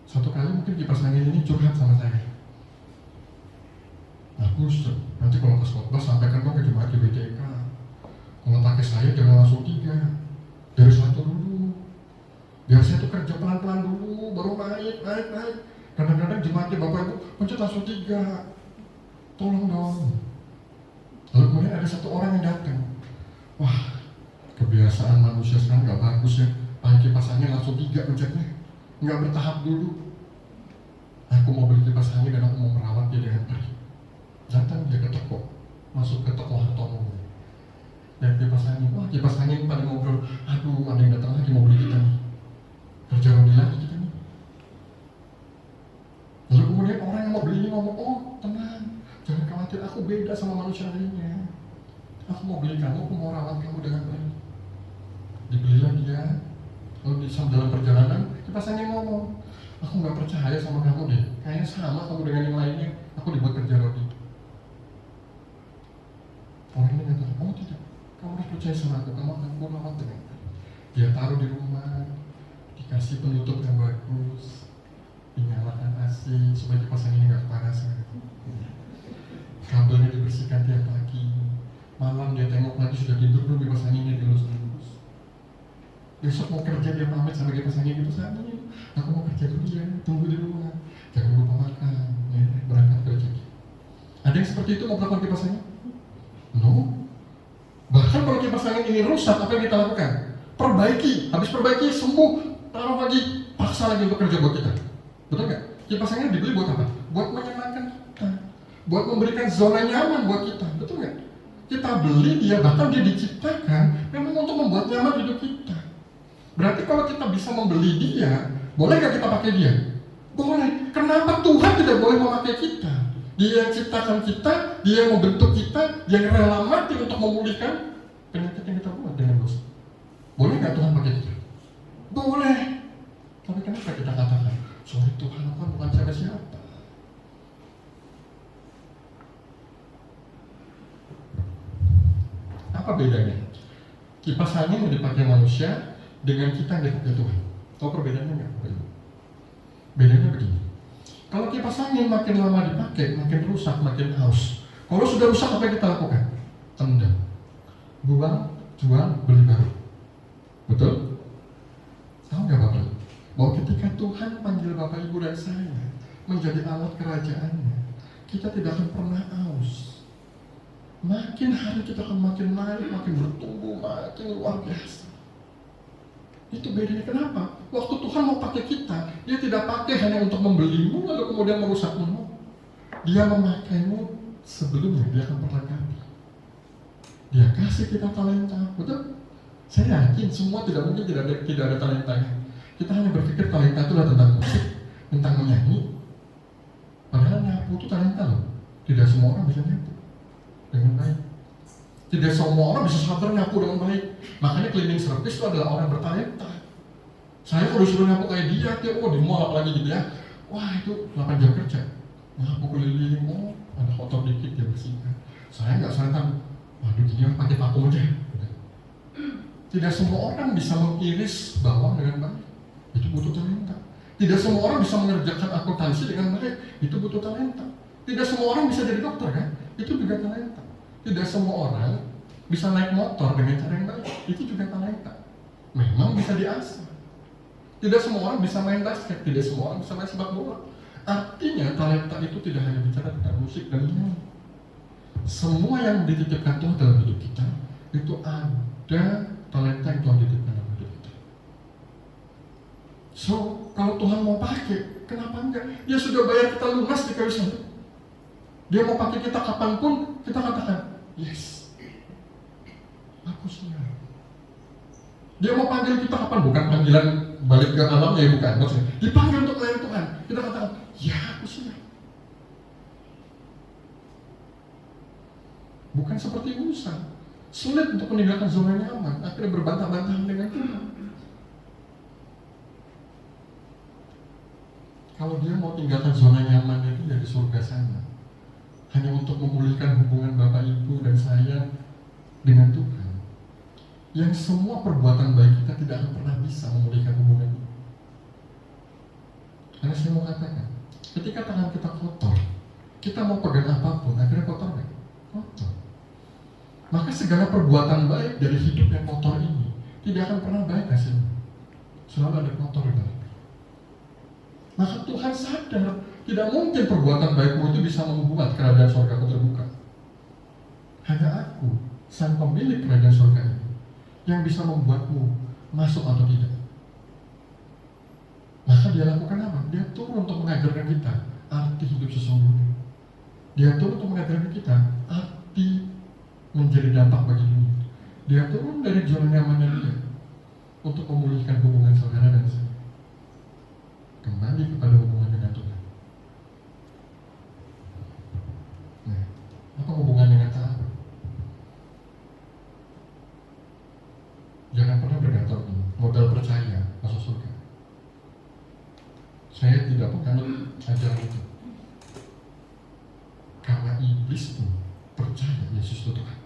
Suatu kali mungkin kipas angin ini curhat sama saya. Aku nanti kalau ke khotbah sampaikan dong ke jemaat GBTK. Kalau pakai saya jangan langsung 3, dari 1 dulu. Biar saya tuh kerja pelan-pelan dulu, baru naik. Kadang-kadang jemaatnya Bapak Ibu pencet langsung 3. Tolong dong. Lalu kemudian ada satu orang yang datang. Wah, kebiasaan manusia sekarang gak bagus ya. Pakai kipas angin langsung 3 pencetnya. Gak bertahap dulu. Aku mau beli kipas angin dan aku mau merawat dia dengan baik. Datang dia ke toko, masuk ke toko hartono. Dan kipas angin, wah kipas angin pada ngobrol. Aduh, ada yang datang lagi mau beli kita nih. Kerja Rodi lagi kita nih. Lalu kemudian orang yang mau beli ini ngomong, oh tenang, jangan khawatir, aku beda sama manusia lainnya. Aku mau beli kamu, aku mau rawat kamu dengan baik. Dibelilah dia. Lalu dalam perjalanan, kipas angin ngomong, aku gak percaya sama kamu deh. Kayaknya sama kamu dengan yang lainnya. Aku dibuat kerja Rodi. Orang ini kata, oh tidak, kamu harus percaya sama aku, kamu akan rawat dengan baik. Dia taruh di rumah, dikasih penutup yang bagus, dinyalakan AC supaya kipas angin nggak kepanasan. Kabelnya dibersihkan tiap pagi. Malam dia tengok lagi sudah tidur belum, kipas anginnya dilus-lus. Besok mau kerja dia pamit sama kipas angin, kipas angin, aku mau kerja dulu ya, tunggu di rumah, jangan lupa makan. Ya. seperti itu mau melakukan kipas angin? No. Bahkan kalau kipas angin ini rusak, apa yang kita lakukan? Perbaiki, habis perbaiki sembuh, taruh lagi, paksa lagi untuk kerja buat kita. Betul nggak? Kipas angin dibeli buat apa? Buat menyenangkan kita, buat memberikan zona nyaman buat kita. Betul nggak? Kita beli dia, bahkan dia diciptakan memang untuk membuat nyaman hidup kita. Berarti kalau kita bisa membeli dia, boleh nggak kita pakai dia? Boleh. Kenapa Tuhan tidak boleh memakai kita? Dia yang ciptakan kita, dia yang membentuk kita, dia yang rela mati untuk memulihkan penyakit yang kita buat dengan dosa. Boleh nggak Tuhan pakai kita? Boleh. Tapi kenapa kita katakan, sorry Tuhan, aku kan bukan siapa-siapa? Apa bedanya? Kipas angin yang dipakai manusia dengan kita yang dipakai Tuhan. Tahu perbedaannya nggak? Bedanya begini. Kalau kipas angin makin lama dipakai, makin rusak, makin haus. Kalau sudah rusak, apa yang kita lakukan? Tendang, buang, jual, beli baru. Betul? Tahu nggak Bapak? Bahwa ketika Tuhan panggil Bapak, Ibu, dan saya menjadi alat kerajaannya, kita tidak akan pernah haus. Makin hari kita akan makin naik, makin bertumbuh, makin luar biasa. Itu bedanya. Kenapa? Waktu Tuhan mau pakai kita, dia tidak pakai hanya untuk membelimu lalu kemudian merusakmu. Dia memakaimu sebelumnya, dia akan perlengkapi. Dia kasih kita talenta, betul? Saya yakin semua tidak mungkin tidak ada talentanya. Kita hanya berpikir talenta itu adalah tentang musik, tentang menyanyi. Padahal nyapu itu talenta loh. Tidak semua orang bisa nyapu dengan baik. Tidak semua orang bisa sabar nyapu dengan baik. Makanya cleaning service itu adalah orang bertalenta. Saya kalau disuruh nyapu kayak dia di mall lagi gitu ya. Wah itu 8 jam kerja. Nyapu keliling, ada kotor dikit dia bersihkan. Saya nggak sarankan, waduh gini pakai vakum aja. Tidak semua orang bisa mengiris bawang dengan baik. Itu butuh talenta. Tidak semua orang bisa mengerjakan akuntansi dengan baik. Itu butuh talenta. Tidak semua orang bisa jadi dokter kan? Itu juga talenta. Tidak semua orang bisa naik motor dengan cara yang baik. Itu juga talenta. Memang bisa diasah. Tidak semua orang bisa main basket. Tidak semua orang bisa main sepak bola. Artinya talenta itu tidak hanya bicara tentang musik dan nyanyi. Semua yang dititipkan Tuhan dalam hidup kita itu ada talenta yang Tuhan titipkan dalam hidup kita. So, kalau Tuhan mau pakai, kenapa enggak? Dia sudah bayar kita lunas di kayu salib. Dia mau pakai kita kapanpun, kita katakan, yes, aku siap. Dia mau panggil kita kapan? Bukan panggilan balik ke alamnya, ya bukan. Maksudnya, dipanggil untuk melayani Tuhan. Kita katakan, ya aku siap. Bukan seperti Musa, sulit untuk meninggalkan zona nyaman, akhirnya berbantah-bantahan dengan Tuhan. Kalau dia mau tinggalkan zona nyamannya itu dari surga sana, hanya untuk memulihkan hubungan Bapak, Ibu, dan saya dengan Tuhan, yang semua perbuatan baik kita tidak akan pernah bisa memulihkan hubungan itu. Karena saya mau katakan, ketika tangan kita kotor, kita mau pegang apapun, akhirnya kotor nggak? Kotor. Maka segala perbuatan baik dari hidup yang kotor ini tidak akan pernah baik hasilnya. Selalu ada kotor di dalam. Maka Tuhan sadar tidak mungkin perbuatan baikmu itu bisa membuat kerajaan surga terbuka. Hanya aku, sang pemilik kerajaan surga ini, yang bisa membuatmu masuk atau tidak. Maka dia lakukan apa? Dia turun untuk mengajarkan kita arti hidup sesungguhnya. Dia turun untuk mengajarkan kita arti menjadi dampak bagi dunia. Dia turun dari zona nyamannya dia untuk memulihkan hubungan saudara dan saya, kembali kepada hubungan dengan Tuhan. Nah, apa hubungan dengan taat? Jangan pernah berkata modal percaya masuk surga. Saya tidak penganut ajaran itu, karena iblis pun percaya Yesus itu Tuhan.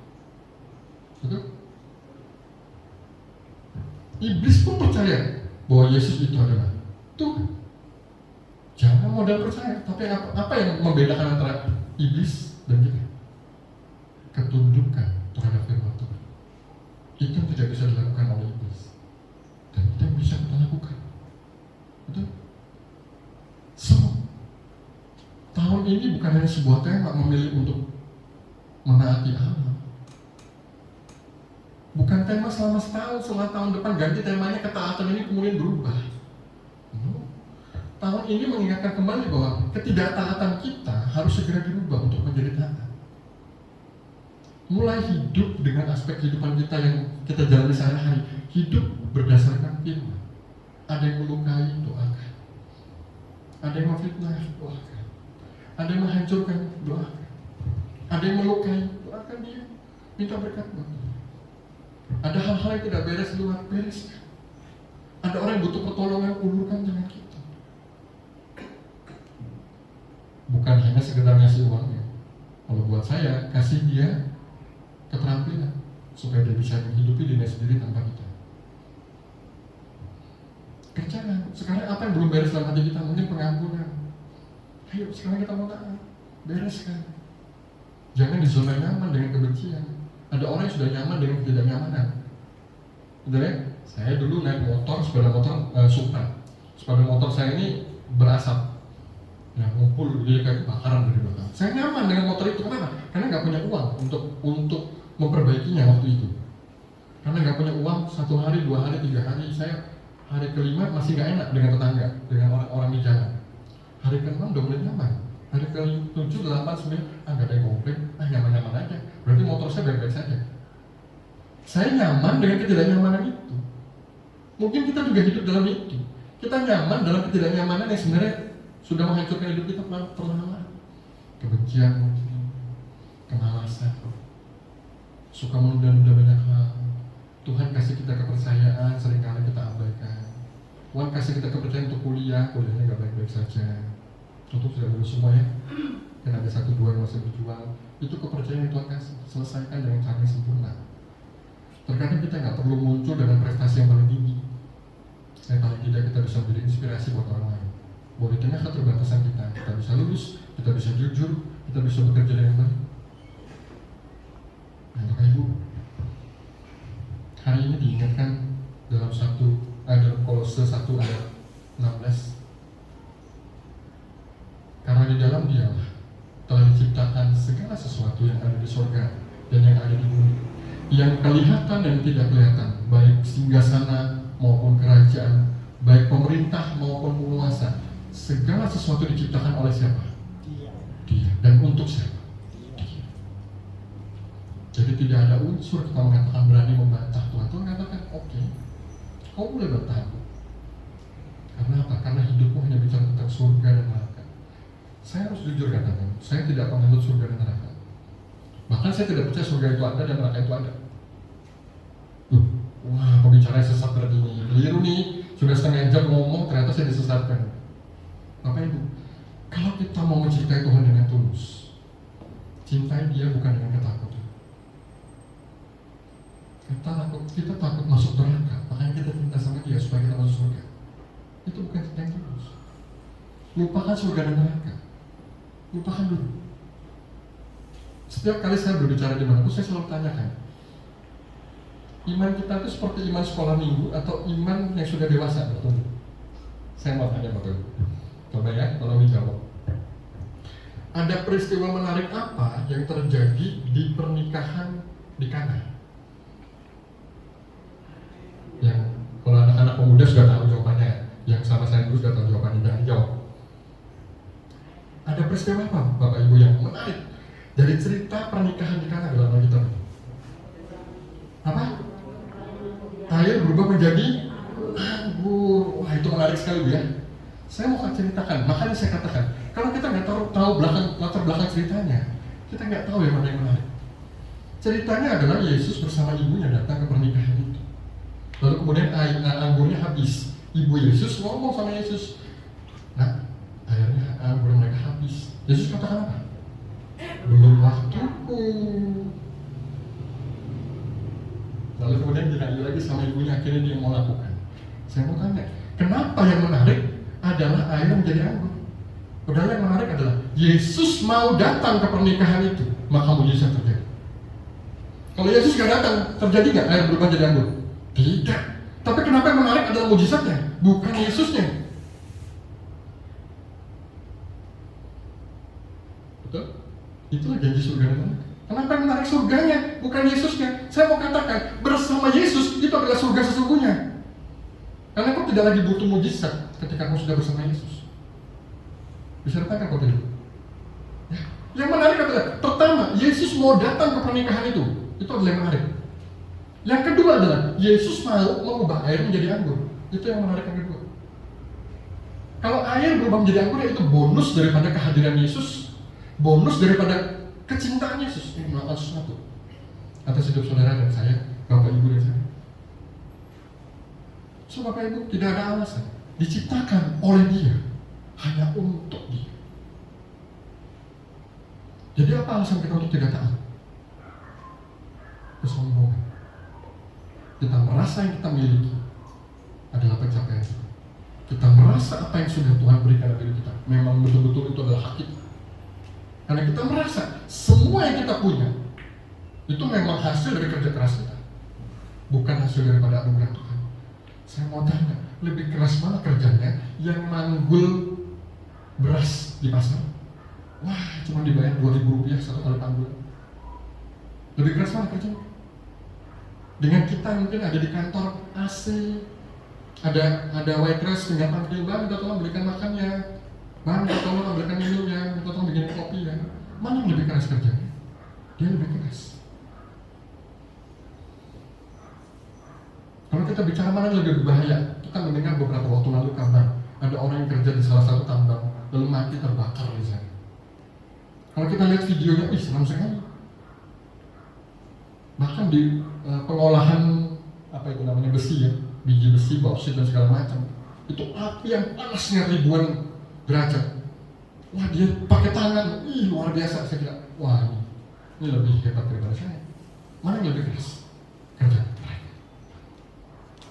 Betul? Iblis pun percaya bahwa Yesus itu adalah Tuhan. Jangan modal percaya, tapi apa yang membedakan antara iblis dan kita? Ketundukan terhadap firman Tuhan. Itu yang tidak bisa dilakukan oleh iblis, dan itu yang bisa kita lakukan. Betul? So, tahun ini bukan hanya sebuah tema memilih untuk menaati Allah. Bukan tema selama setahun, selama tahun depan ganti temanya ketaatan ini kemudian berubah. Tahun ini mengingatkan kembali bahwa ketidaktaatan kita harus segera dirubah untuk menjadi taat. Mulai hidup dengan aspek kehidupan kita yang kita jalani sehari-hari, hidup berdasarkan firman. Ada yang melukai, doakan. Ada yang memfitnah, doakan. Ada yang menghancurkan, doakan. Ada yang melukai, doakan dia. Minta berkat buat dia. Ada hal-hal yang tidak beres di luar, bereskan. Ada orang yang butuh pertolongan, ulurkan tangan kita. Bukan hanya sekedar ngasih uangnya. Kalau buat saya, kasih dia keterampilan supaya dia bisa menghidupi dirinya sendiri tanpa kita. Kerjakan. Sekarang apa yang belum beres dalam hati kita? Mungkin pengampunan. Ayo sekarang kita mau taat, bereskan. Jangan di zona nyaman dengan kebencian. Ada orang yang sudah nyaman dengan ketidaknyamanan. Betul ya? Saya dulu naik motor, sepeda motor Supra. Sepeda motor saya ini berasap. Nah, ngumpul dia kayak kebakaran dari belakang. Saya nyaman dengan motor itu, kenapa? Karena nggak punya uang untuk memperbaikinya waktu itu. Karena nggak punya uang 1 hari, 2 hari, 3 hari. Saya hari kelima masih nggak enak dengan tetangga, dengan orang-orang di jalan. Hari ke-6 udah mulai nyaman. Hari ke-7, 8, 9, nggak ada yang komplain, nyaman-nyaman aja. Berarti motor saya baik-baik saja. Saya nyaman dengan ketidaknyamanan itu. Mungkin kita juga hidup dalam itu. Kita nyaman dalam ketidaknyamanan yang sebenarnya sudah menghancurkan hidup kita perlahan-lahan. Kebencian, kemalasan, suka menunda-nunda banyak hal. Tuhan kasih kita kepercayaan, seringkali kita abaikan. Tuhan kasih kita kepercayaan untuk kuliahnya nggak baik-baik saja. Untuk sudah lulus semua ya, dan ada 1-2 yang masih berjuang. Itu kepercayaan yang Tuhan kasih, selesaikan dengan cara yang sempurna. Terkadang kita nggak perlu muncul dengan prestasi yang paling tinggi. Yang paling tidak kita bisa menjadi inspirasi buat orang lain. Bahwa di tengah keterbatasan kita bisa lulus, kita bisa jujur, kita bisa bekerja dengan baik. Nah, Bapak Ibu, hari ini diingatkan dalam dalam Kolose 1 ayat 16. Karena di dalam Dialah telah diciptakan segala sesuatu yang ada di surga dan yang ada di bumi, yang kelihatan dan tidak kelihatan, baik singgasana maupun kerajaan, baik pemerintah maupun penguasa. Segala sesuatu diciptakan oleh siapa? Dia. Dan untuk siapa? Dia. Jadi tidak ada unsur kita mengatakan berani membantah Tuhan. Tuhan katakan, oke, kau boleh bantah. Karena apa? Karena hidupmu hanya bicara tentang surga dan neraka. Saya harus jujur katakan, saya tidak penganut surga dan neraka. Bahkan saya tidak percaya surga itu ada dan neraka itu ada. Wah, pembicaranya sesat berarti ini. Keliru nih, sudah setengah jam ngomong, ternyata saya disesatkan. Bapak Ibu, kalau kita mau mencintai Tuhan dengan tulus, cintai Dia bukan dengan ketakutan. Kita takut masuk neraka, makanya kita cinta sama Dia supaya kita masuk surga. Itu bukan cinta yang tulus. Lupakan surga dan neraka. Lupakan dulu. Setiap kali saya berbicara di mana pun, saya selalu tanyakan, iman kita itu seperti iman sekolah minggu atau iman yang sudah dewasa, betul? Saya mau tanya Bapak Ibu. Coba ya, tolong dijawab. Ada peristiwa menarik apa yang terjadi di pernikahan di Kana? Yang kalau anak-anak pemuda sudah tahu jawabannya, yang sama saya dulu sudah tahu jawabannya, jangan jawab. Ada peristiwa apa, Bapak Ibu, yang menarik dari cerita pernikahan di Kana dalam Alkitab? Apa? Air berubah menjadi anggur. Wah, itu menarik sekali ya. Saya mau ceritakan, makanya saya katakan, kalau kita nggak tahu latar belakang ceritanya, kita nggak tahu yang mana yang menarik. Ceritanya adalah Yesus bersama ibunya datang ke pernikahan itu. Lalu kemudian anggurnya habis. Ibu Yesus ngomong sama Yesus, nah, akhirnya anggur mereka habis. Yesus katakan apa? Belum waktuku. Lalu kemudian dirayu lagi sama ibunya, akhirnya dia mau lakukan. Saya mau tanya, kenapa yang menarik adalah air menjadi anggur? Padahal yang menarik adalah Yesus mau datang ke pernikahan itu, maka mujizat terjadi. Kalau Yesus gak datang, terjadi gak air berubah jadi anggur? Tidak. Tapi kenapa yang menarik adalah mujizatnya, bukan Yesusnya. Betul? Itulah janji surga dan neraka. Kenapa yang menarik surganya, bukan Yesusnya? Saya mau katakan, bersama Yesus itu adalah surga sesungguhnya. Karena kau tidak lagi butuh mujizat ketika kau sudah bersama Yesus. Bisa dikatakan kau tidak? Ya. Yang menarik adalah, pertama, Yesus mau datang ke pernikahan itu. Itu adalah yang menarik. Yang kedua adalah, Yesus mau mengubah air menjadi anggur. Itu yang menarik yang kedua. Kalau air berubah menjadi anggur, itu bonus daripada kehadiran Yesus, bonus daripada kecintaan Yesus untuk melakukan sesuatu atas hidup saudara dan saya, Bapak Ibu dan saya. So Bapak Ibu, tidak ada alasan, diciptakan oleh Dia, hanya untuk Dia. Jadi apa alasan kita untuk tidak taat? Kesombongan. Kita merasa yang kita miliki adalah pencapaian kita. Kita merasa apa yang sudah Tuhan berikan kepada kita memang betul-betul itu adalah hak kita. Karena kita merasa semua yang kita punya itu memang hasil dari kerja keras kita, bukan hasil daripada anugerah Tuhan. Saya mau tanya, lebih keras mana kerjanya yang manggul beras di pasar? Wah, cuma dibayar 2.000 rupiah satu kali panggulan. Lebih keras mana kerjanya? Dengan kita mungkin ada di kantor AC, ada waitress tinggal panggil, Bang, minta tolong belikan makannya, Bang, minta tolong belikan minumnya, minta tolong bikin kopi ya. Mana yang lebih keras kerjanya? Dia lebih keras. Kalau kita bicara mana yang lebih berbahaya, kita mendengar beberapa waktu lalu kabar ada orang yang kerja di salah satu tambang lalu mati terbakar di sana. Kalau kita lihat videonya, seram sekali. Bahkan di pengolahan apa itu namanya besi ya, biji besi, bauksit dan segala macam, itu api yang panasnya ribuan derajat. Wah, dia pakai tangan, luar biasa. Saya kira, wah ini lebih hebat daripada saya. Mana yang lebih keras kerja?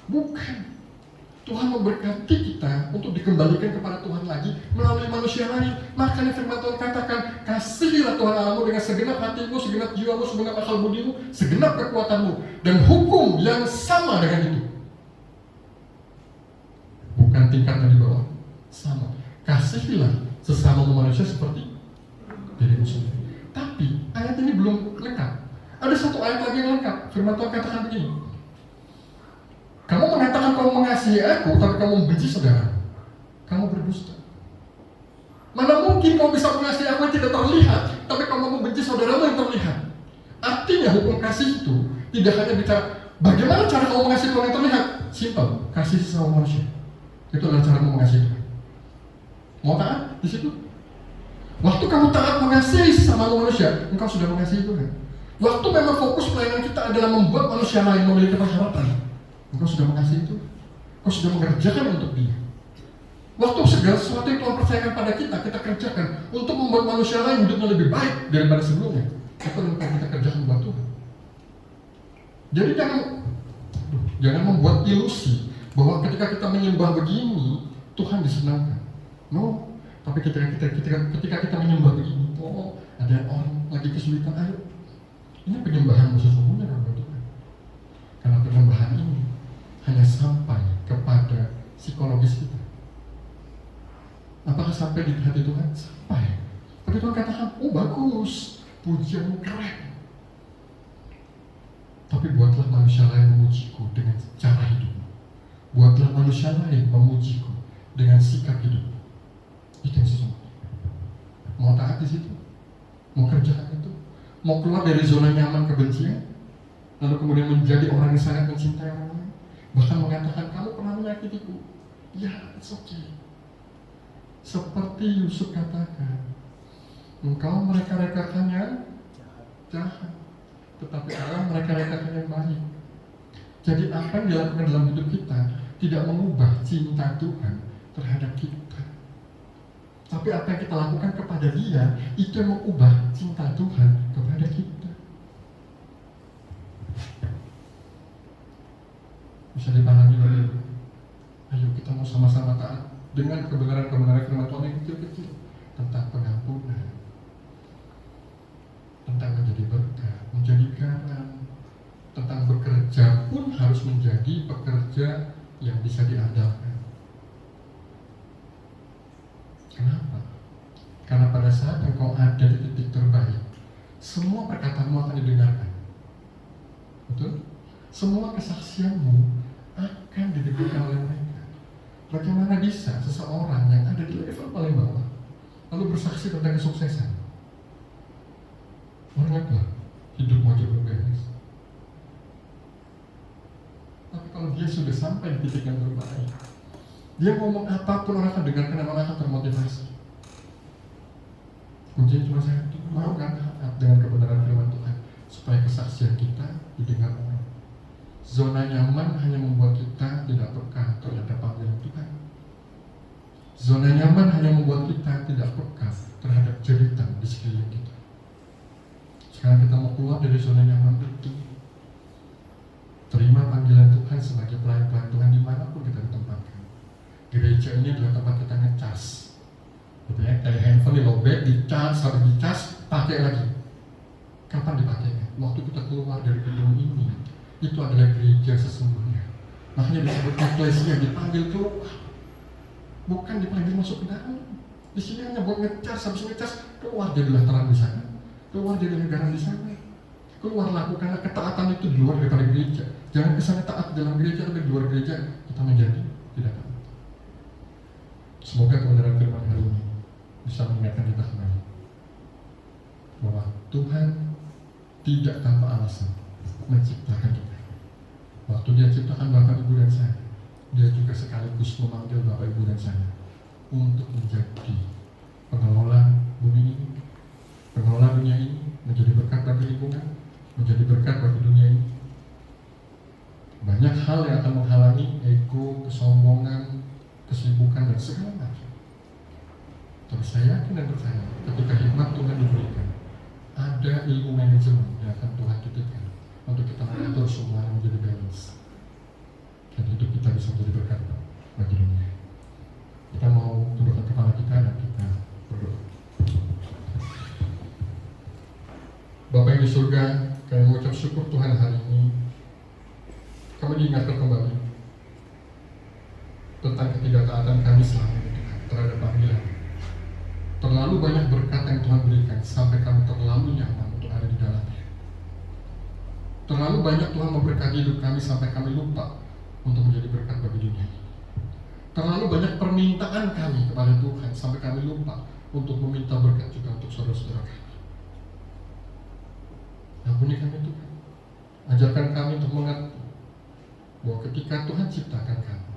Bukan. Tuhan memberkati kita untuk dikembalikan kepada Tuhan lagi melalui manusia lain. Makanya firman Tuhan katakan, kasihilah Tuhan Allahmu dengan segenap hatimu, segenap jiwamu, segenap akal budimu, segenap kekuatanmu, dan hukum yang sama dengan itu. Bukan tingkatnya di bawah, sama. Kasihilah sesama manusia seperti dirimu sendiri. Tapi ayat ini belum lengkap. Ada satu ayat lagi yang lengkap. Firman Tuhan katakan begini, kamu mengatakan kamu mengasihi aku, tapi kamu membenci saudara. Kamu berdusta. Mana mungkin kamu bisa mengasihi aku yang tidak terlihat, tapi kamu membenci saudaramu yang terlihat. Artinya hukum kasih itu tidak hanya bicara bagaimana cara kamu mengasihi Tuhan yang terlihat. Simpel, kasih sesama manusia. Itu adalah cara mengasihi Tuhan. Mau taat di situ? Waktu kamu taat mengasihi sesama manusia, engkau sudah mengasihi Tuhan. Waktu memang fokus pelayanan kita adalah membuat manusia lain memiliki pengharapan, engkau sudah mengasihi itu, engkau sudah mengerjakan untuk Dia. Waktu segala sesuatu yang Tuhan percayakan pada kita, kita kerjakan untuk membuat manusia lain hidupnya lebih baik daripada sebelumnya. Itu yang kita kerjakan buat Tuhan. Jadi jangan membuat ilusi bahwa ketika kita menyembah begini, Tuhan disenangkan. No, tapi ketika kita menyembah begini, ada orang lagi kesulitan, ayo. Ini penyembahan sesungguhnya kan buat Tuhan. Karena penyembahan ini hanya sampai kepada psikologis kita. Apakah sampai di hati Tuhan? Sampai. Tapi Tuhan katakan, bagus, pujianmu keren. Tapi buatlah manusia lain memujiku dengan cara hidupmu. Buatlah manusia lain memujiku dengan sikap hidupmu. Itu yang sesungguhnya. Mau taat di situ? Mau kerjakan itu? Mau keluar dari zona nyaman kebencian? Lalu kemudian menjadi orang yang sangat mencintai orang lain? Bahkan mengatakan, kamu pernah menyakitiku. Ya, it's okay. Seperti Yusuf katakan, engkau mereka-rekakan yang jahat, tetapi Allah mereka-rekakan yang baik. Jadi apa yang dilakukan dalam hidup kita tidak mengubah cinta Tuhan terhadap kita. Tapi apa yang kita lakukan kepada Dia, itu yang mengubah cinta Tuhan kepada kita. Bisa dipahami dari itu. Ayo kita mau sama-sama taat dengan kebenaran-kebenaran firman Tuhan yang kecil-kecil tentang pengampunan, tentang menjadi berkat, menjadi garam, tentang bekerja pun harus menjadi pekerja yang bisa diandalkan. Kenapa? Karena pada saat engkau ada di titik terbaik, semua perkataanmu akan didengarkan. Betul? Semua kesaksianmu akan didengarkan oleh mereka. Bagaimana bisa seseorang yang ada di level paling bawah lalu bersaksi tentang kesuksesan? Ingatlah, hidupmu aja belum beres. Tapi kalau dia sudah sampai di titik yang terbaik, dia ngomong apapun orang akan dengarkan dan orang akan termotivasi. Kuncinya cuma satu, mau kan taat dengan kebenaran firman Tuhan supaya kesaksian kita didengar orang. Zona nyaman hanya membuat kita tidak peka terhadap panggilan Tuhan. Zona nyaman hanya membuat kita tidak peka terhadap jeritan di sekeliling kita. Sekarang kita mau keluar dari zona nyaman itu. Terima panggilan Tuhan sebagai pelayan-pelayan Tuhan dimanapun kita ditempatkan. Gereja ini adalah tempat kita ngecas. Gitu ya, kayak handphone dilobek, dicas, habis dicas, pakai lagi. Kapan dipakainya? Waktu kita keluar dari gedung ini. Itu adalah gereja sesungguhnya. Makanya disebut eklesia, dipanggil keluar, bukan dipanggil masuk ke dalam. Di sini hanya buat ngecas, habis ngecas keluar jadilah terang di sana, keluar jadilah garam di sana. Keluar lakukanlah ketaatan itu di luar daripada gereja. Jangan kesana taat dalam gereja, tapi di luar gereja kita menjadi tidak taat. Semoga kebenaran firman hari ini bisa mengingatkan kita kembali bahwa Tuhan tidak tanpa alasan menciptakan kita. Waktu dia ciptakan Bapak, Ibu, dan saya, dia juga sekaligus memanggil Bapak, Ibu, dan saya untuk menjadi pengelola bumi ini, pengelola dunia ini, menjadi berkat bagi lingkungan, menjadi berkat bagi dunia ini. Banyak hal yang akan menghalangi ego, kesombongan, kesibukan, dan segala macam. Tapi saya yakin dan percaya ketika hikmat Tuhan diberikan, ada ilmu manajemen yang akan Tuhan titipkan untuk kita mengatur semua yang menjadi balance, dan hidup kita bisa menjadi berkat bagi dunia. Kita mau tundukkan kepala kita dan kita berdoa. Bapa yang di surga, kami mengucap syukur Tuhan hari ini. Kami diingatkan kembali tentang ketidaktaatan kami selama ini Tuhan terhadap panggilan. Terlalu banyak berkat yang Tuhan berikan sampai kami terlalu nyaman untuk ada di dalamnya. Terlalu banyak Tuhan memberkati hidup kami sampai kami lupa untuk menjadi berkat bagi dunia. Terlalu banyak permintaan kami kepada Tuhan sampai kami lupa untuk meminta berkat juga untuk saudara-saudara kami. Ampuni kami Tuhan. Ajarkan kami untuk mengerti bahwa ketika Tuhan ciptakan kami,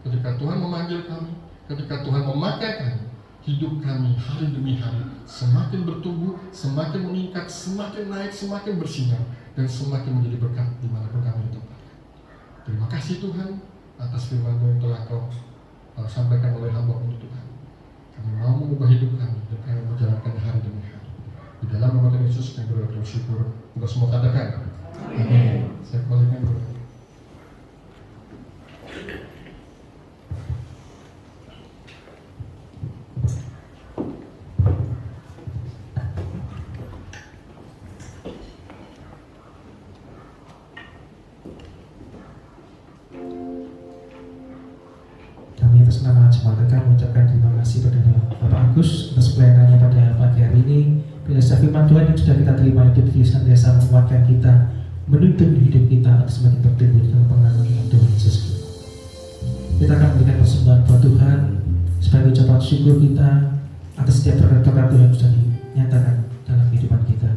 ketika Tuhan memanggil kami, ketika Tuhan memakai kami, hidup kami hari demi hari semakin bertumbuh, semakin meningkat, semakin naik, semakin bersinar, dan semakin menjadi berkat dimanapun kami ditempatkan. Terima kasih Tuhan atas firman-Mu yang telah Kau sampaikan oleh hamba ini Tuhan. Kami mau mengubah hidup kami dan kami menjalankan hari demi hari. Di dalam nama Tuhan Yesus kami bersyukur. Kita semua katakan amin. Saya kembalikan berdoa. Atas nama jemaat kami mengucapkan terima kasih pada Bapak Agus atas pelayanannya pada pagi hari ini. Bila firman Tuhan yang sudah kita terima itu senantiasa menguatkan kita, menuntun hidup kita untuk semakin bertumbuh dalam pengalaman Tuhan Yesus. Kita akan memberikan persembahan buat Tuhan sebagai ucapan syukur kita atas setiap berkat-berkat Tuhan yang sudah dinyatakan dalam kehidupan kita.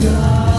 God.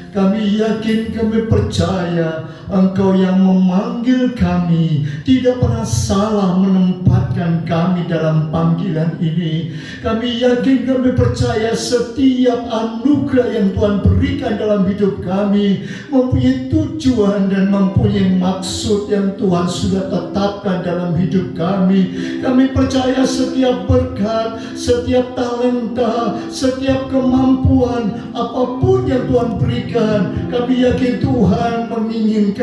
Kami yakin, kami percaya Engkau yang memanggil kami, tidak pernah salah menempatkan kami dalam panggilan ini. Kami yakin, kami percaya setiap anugerah yang Tuhan berikan dalam hidup kami mempunyai tujuan dan mempunyai maksud yang Tuhan sudah tetapkan dalam hidup kami. Kami percaya setiap berkat, setiap talenta, setiap kemampuan, apapun yang Tuhan berikan, kami yakin Tuhan menginginkan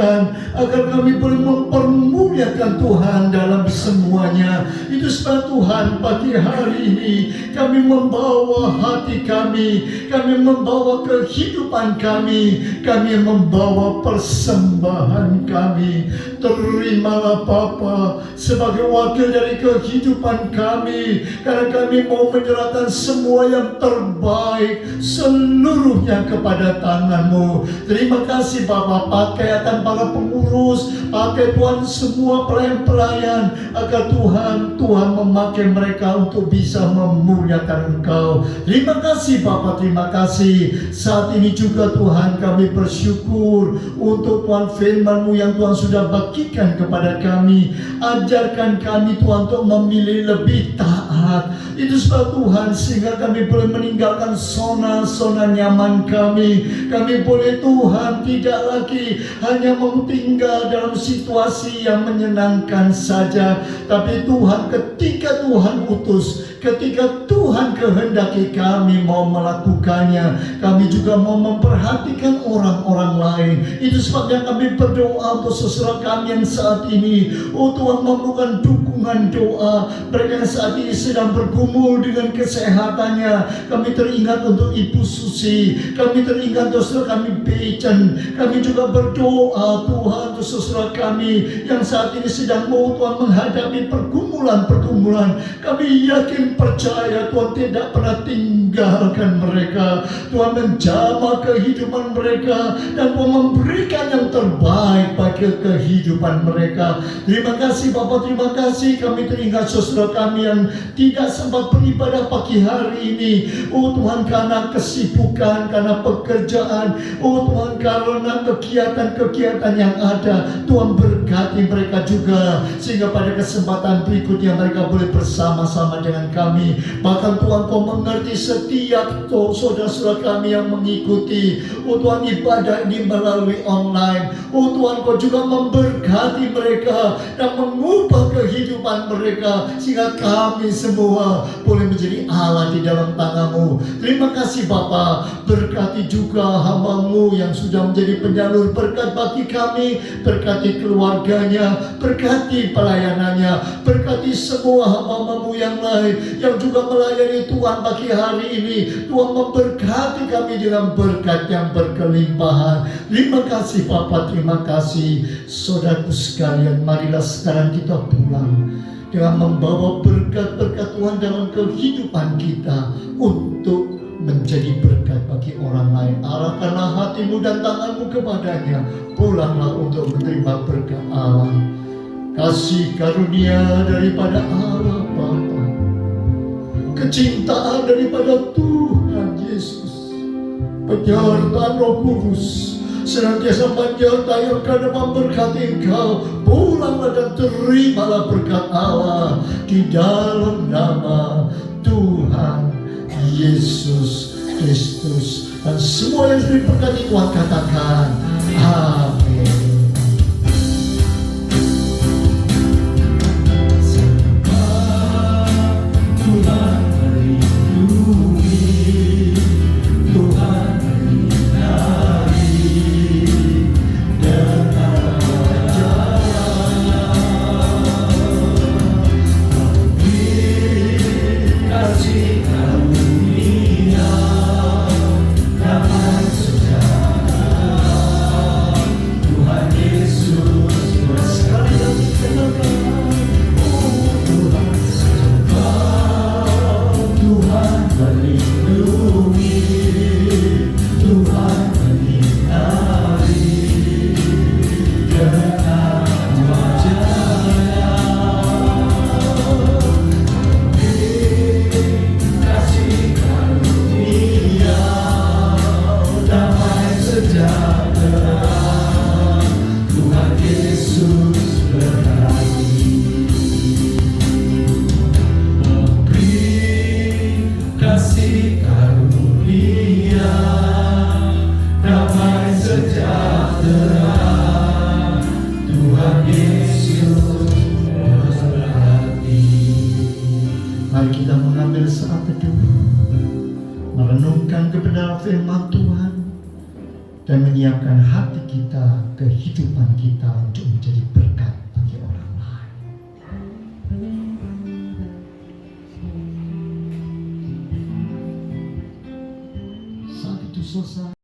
agar kami boleh mempermuliakan Tuhan dalam semuanya. Itu sebab Tuhan pagi hari ini kami membawa hati kami membawa kehidupan kami membawa persembahan kami. Terimalah Bapa sebagai wakil dari kehidupan kami, karena kami mau menyerahkan semua yang terbaik seluruhnya kepada tangan-Mu. Terima kasih Bapa, pakai akan para pengurus, pakai Tuhan semua pelayan-pelayan, agar Tuhan memakai mereka untuk bisa memuliakan Engkau. Terima kasih Bapa, terima kasih. Saat ini juga Tuhan kami bersyukur untuk Tuhan firman-Mu yang Tuhan sudah bagikan kepada kami. Ajarkan kami Tuhan untuk memilih lebih taat. Itu sebab Tuhan, sehingga kami boleh meninggalkan zona-zona nyaman kami. Kami boleh Tuhan tidak lagi hanya mau tinggal dalam situasi yang menyenangkan saja, tapi Tuhan, ketika Tuhan utus, ketika Tuhan kehendaki kami mau melakukannya, kami juga mau memperhatikan orang-orang lain. Itu sebabnya kami berdoa untuk saudara kami yang saat ini, oh Tuhan, memerlukan dukungan doa. Mereka yang saat ini sedang bergumul dengan kesehatannya. Kami teringat untuk Ibu Susi, kami teringat untuk saudara kami Bejan. Kami juga berdoa Tuhan untuk saudara kami yang saat ini sedang mau Tuhan menghadapi pergumulan-pergumulan. Kami yakin, percaya Tuhan tidak pernah tinggalkan mereka. Tuhan menjamah kehidupan mereka dan Tuhan memberikan yang terbaik bagi kehidupan mereka. Terima kasih Bapak, terima kasih. Kami teringat saudara kami yang tidak sempat beribadah pagi hari ini. Oh Tuhan, karena kesibukan, karena pekerjaan, oh Tuhan, karena kegiatan-kegiatan yang ada, Tuhan berkati mereka juga, sehingga pada kesempatan berikutnya mereka boleh bersama-sama dengan kami. Bahkan Tuhan, Kau mengerti setiap saudara-saudara kami yang mengikuti, oh Tuhan, ibadah ini melalui online. Oh Tuhan, Kau juga memberkati mereka dan mengubah kehidupan mereka, sehingga kami semua boleh menjadi Allah di dalam tangan-Mu. Terima kasih Bapa. Berkati juga hamba-Mu yang sudah menjadi penyalur berkat bagi kami. Berkati keluarganya, berkati pelayanannya, berkati semua hamba-Mu yang lain yang juga melayani Tuhan pagi hari ini. Tuhan memberkati kami dengan berkat yang berkelimpahan. Terima kasih Bapa, terima kasih. Saudaraku sekalian, marilah sekarang kita pulang dengan membawa berkat-berkat Tuhan dalam kehidupan kita untuk menjadi berkat bagi orang lain. Arahkanlah hatimu dan tanganmu kepadanya. Pulanglah untuk menerima berkat Allah. Kasih karunia daripada Allah Bapa, kecintaan daripada Tuhan Yesus, penyertaan Roh Kudus senantiasa menyertai engkau dan memberkati engkau. Pulanglah dan terimalah berkat Allah di dalam nama Tuhan Yesus Kristus. Dan semua yang sudah diberkati Tuhan katakan amin. Tuhan melindungi, Tuhan menyinari dengan wajah-Nya, memberi kasih karunia, damai sejahtera. Tuhan Yesus sekali lagi kenalkan, oh Tuhan Tuhan melindungi, Tuhan menyinari dengan wajah-Nya, memberi kasih karunia, damai sejahtera. Tuhan Yesus berkati. Kasih karunia, damai sejahtera. Tuhan Yesus berkati. Mari kita mengambil saat teduh, merenungkan kebenaran firman Tuhan, dan menyiapkan hati kita, kehidupan kita untuk menjadi berkat bagi orang lain. Saat itu selesai.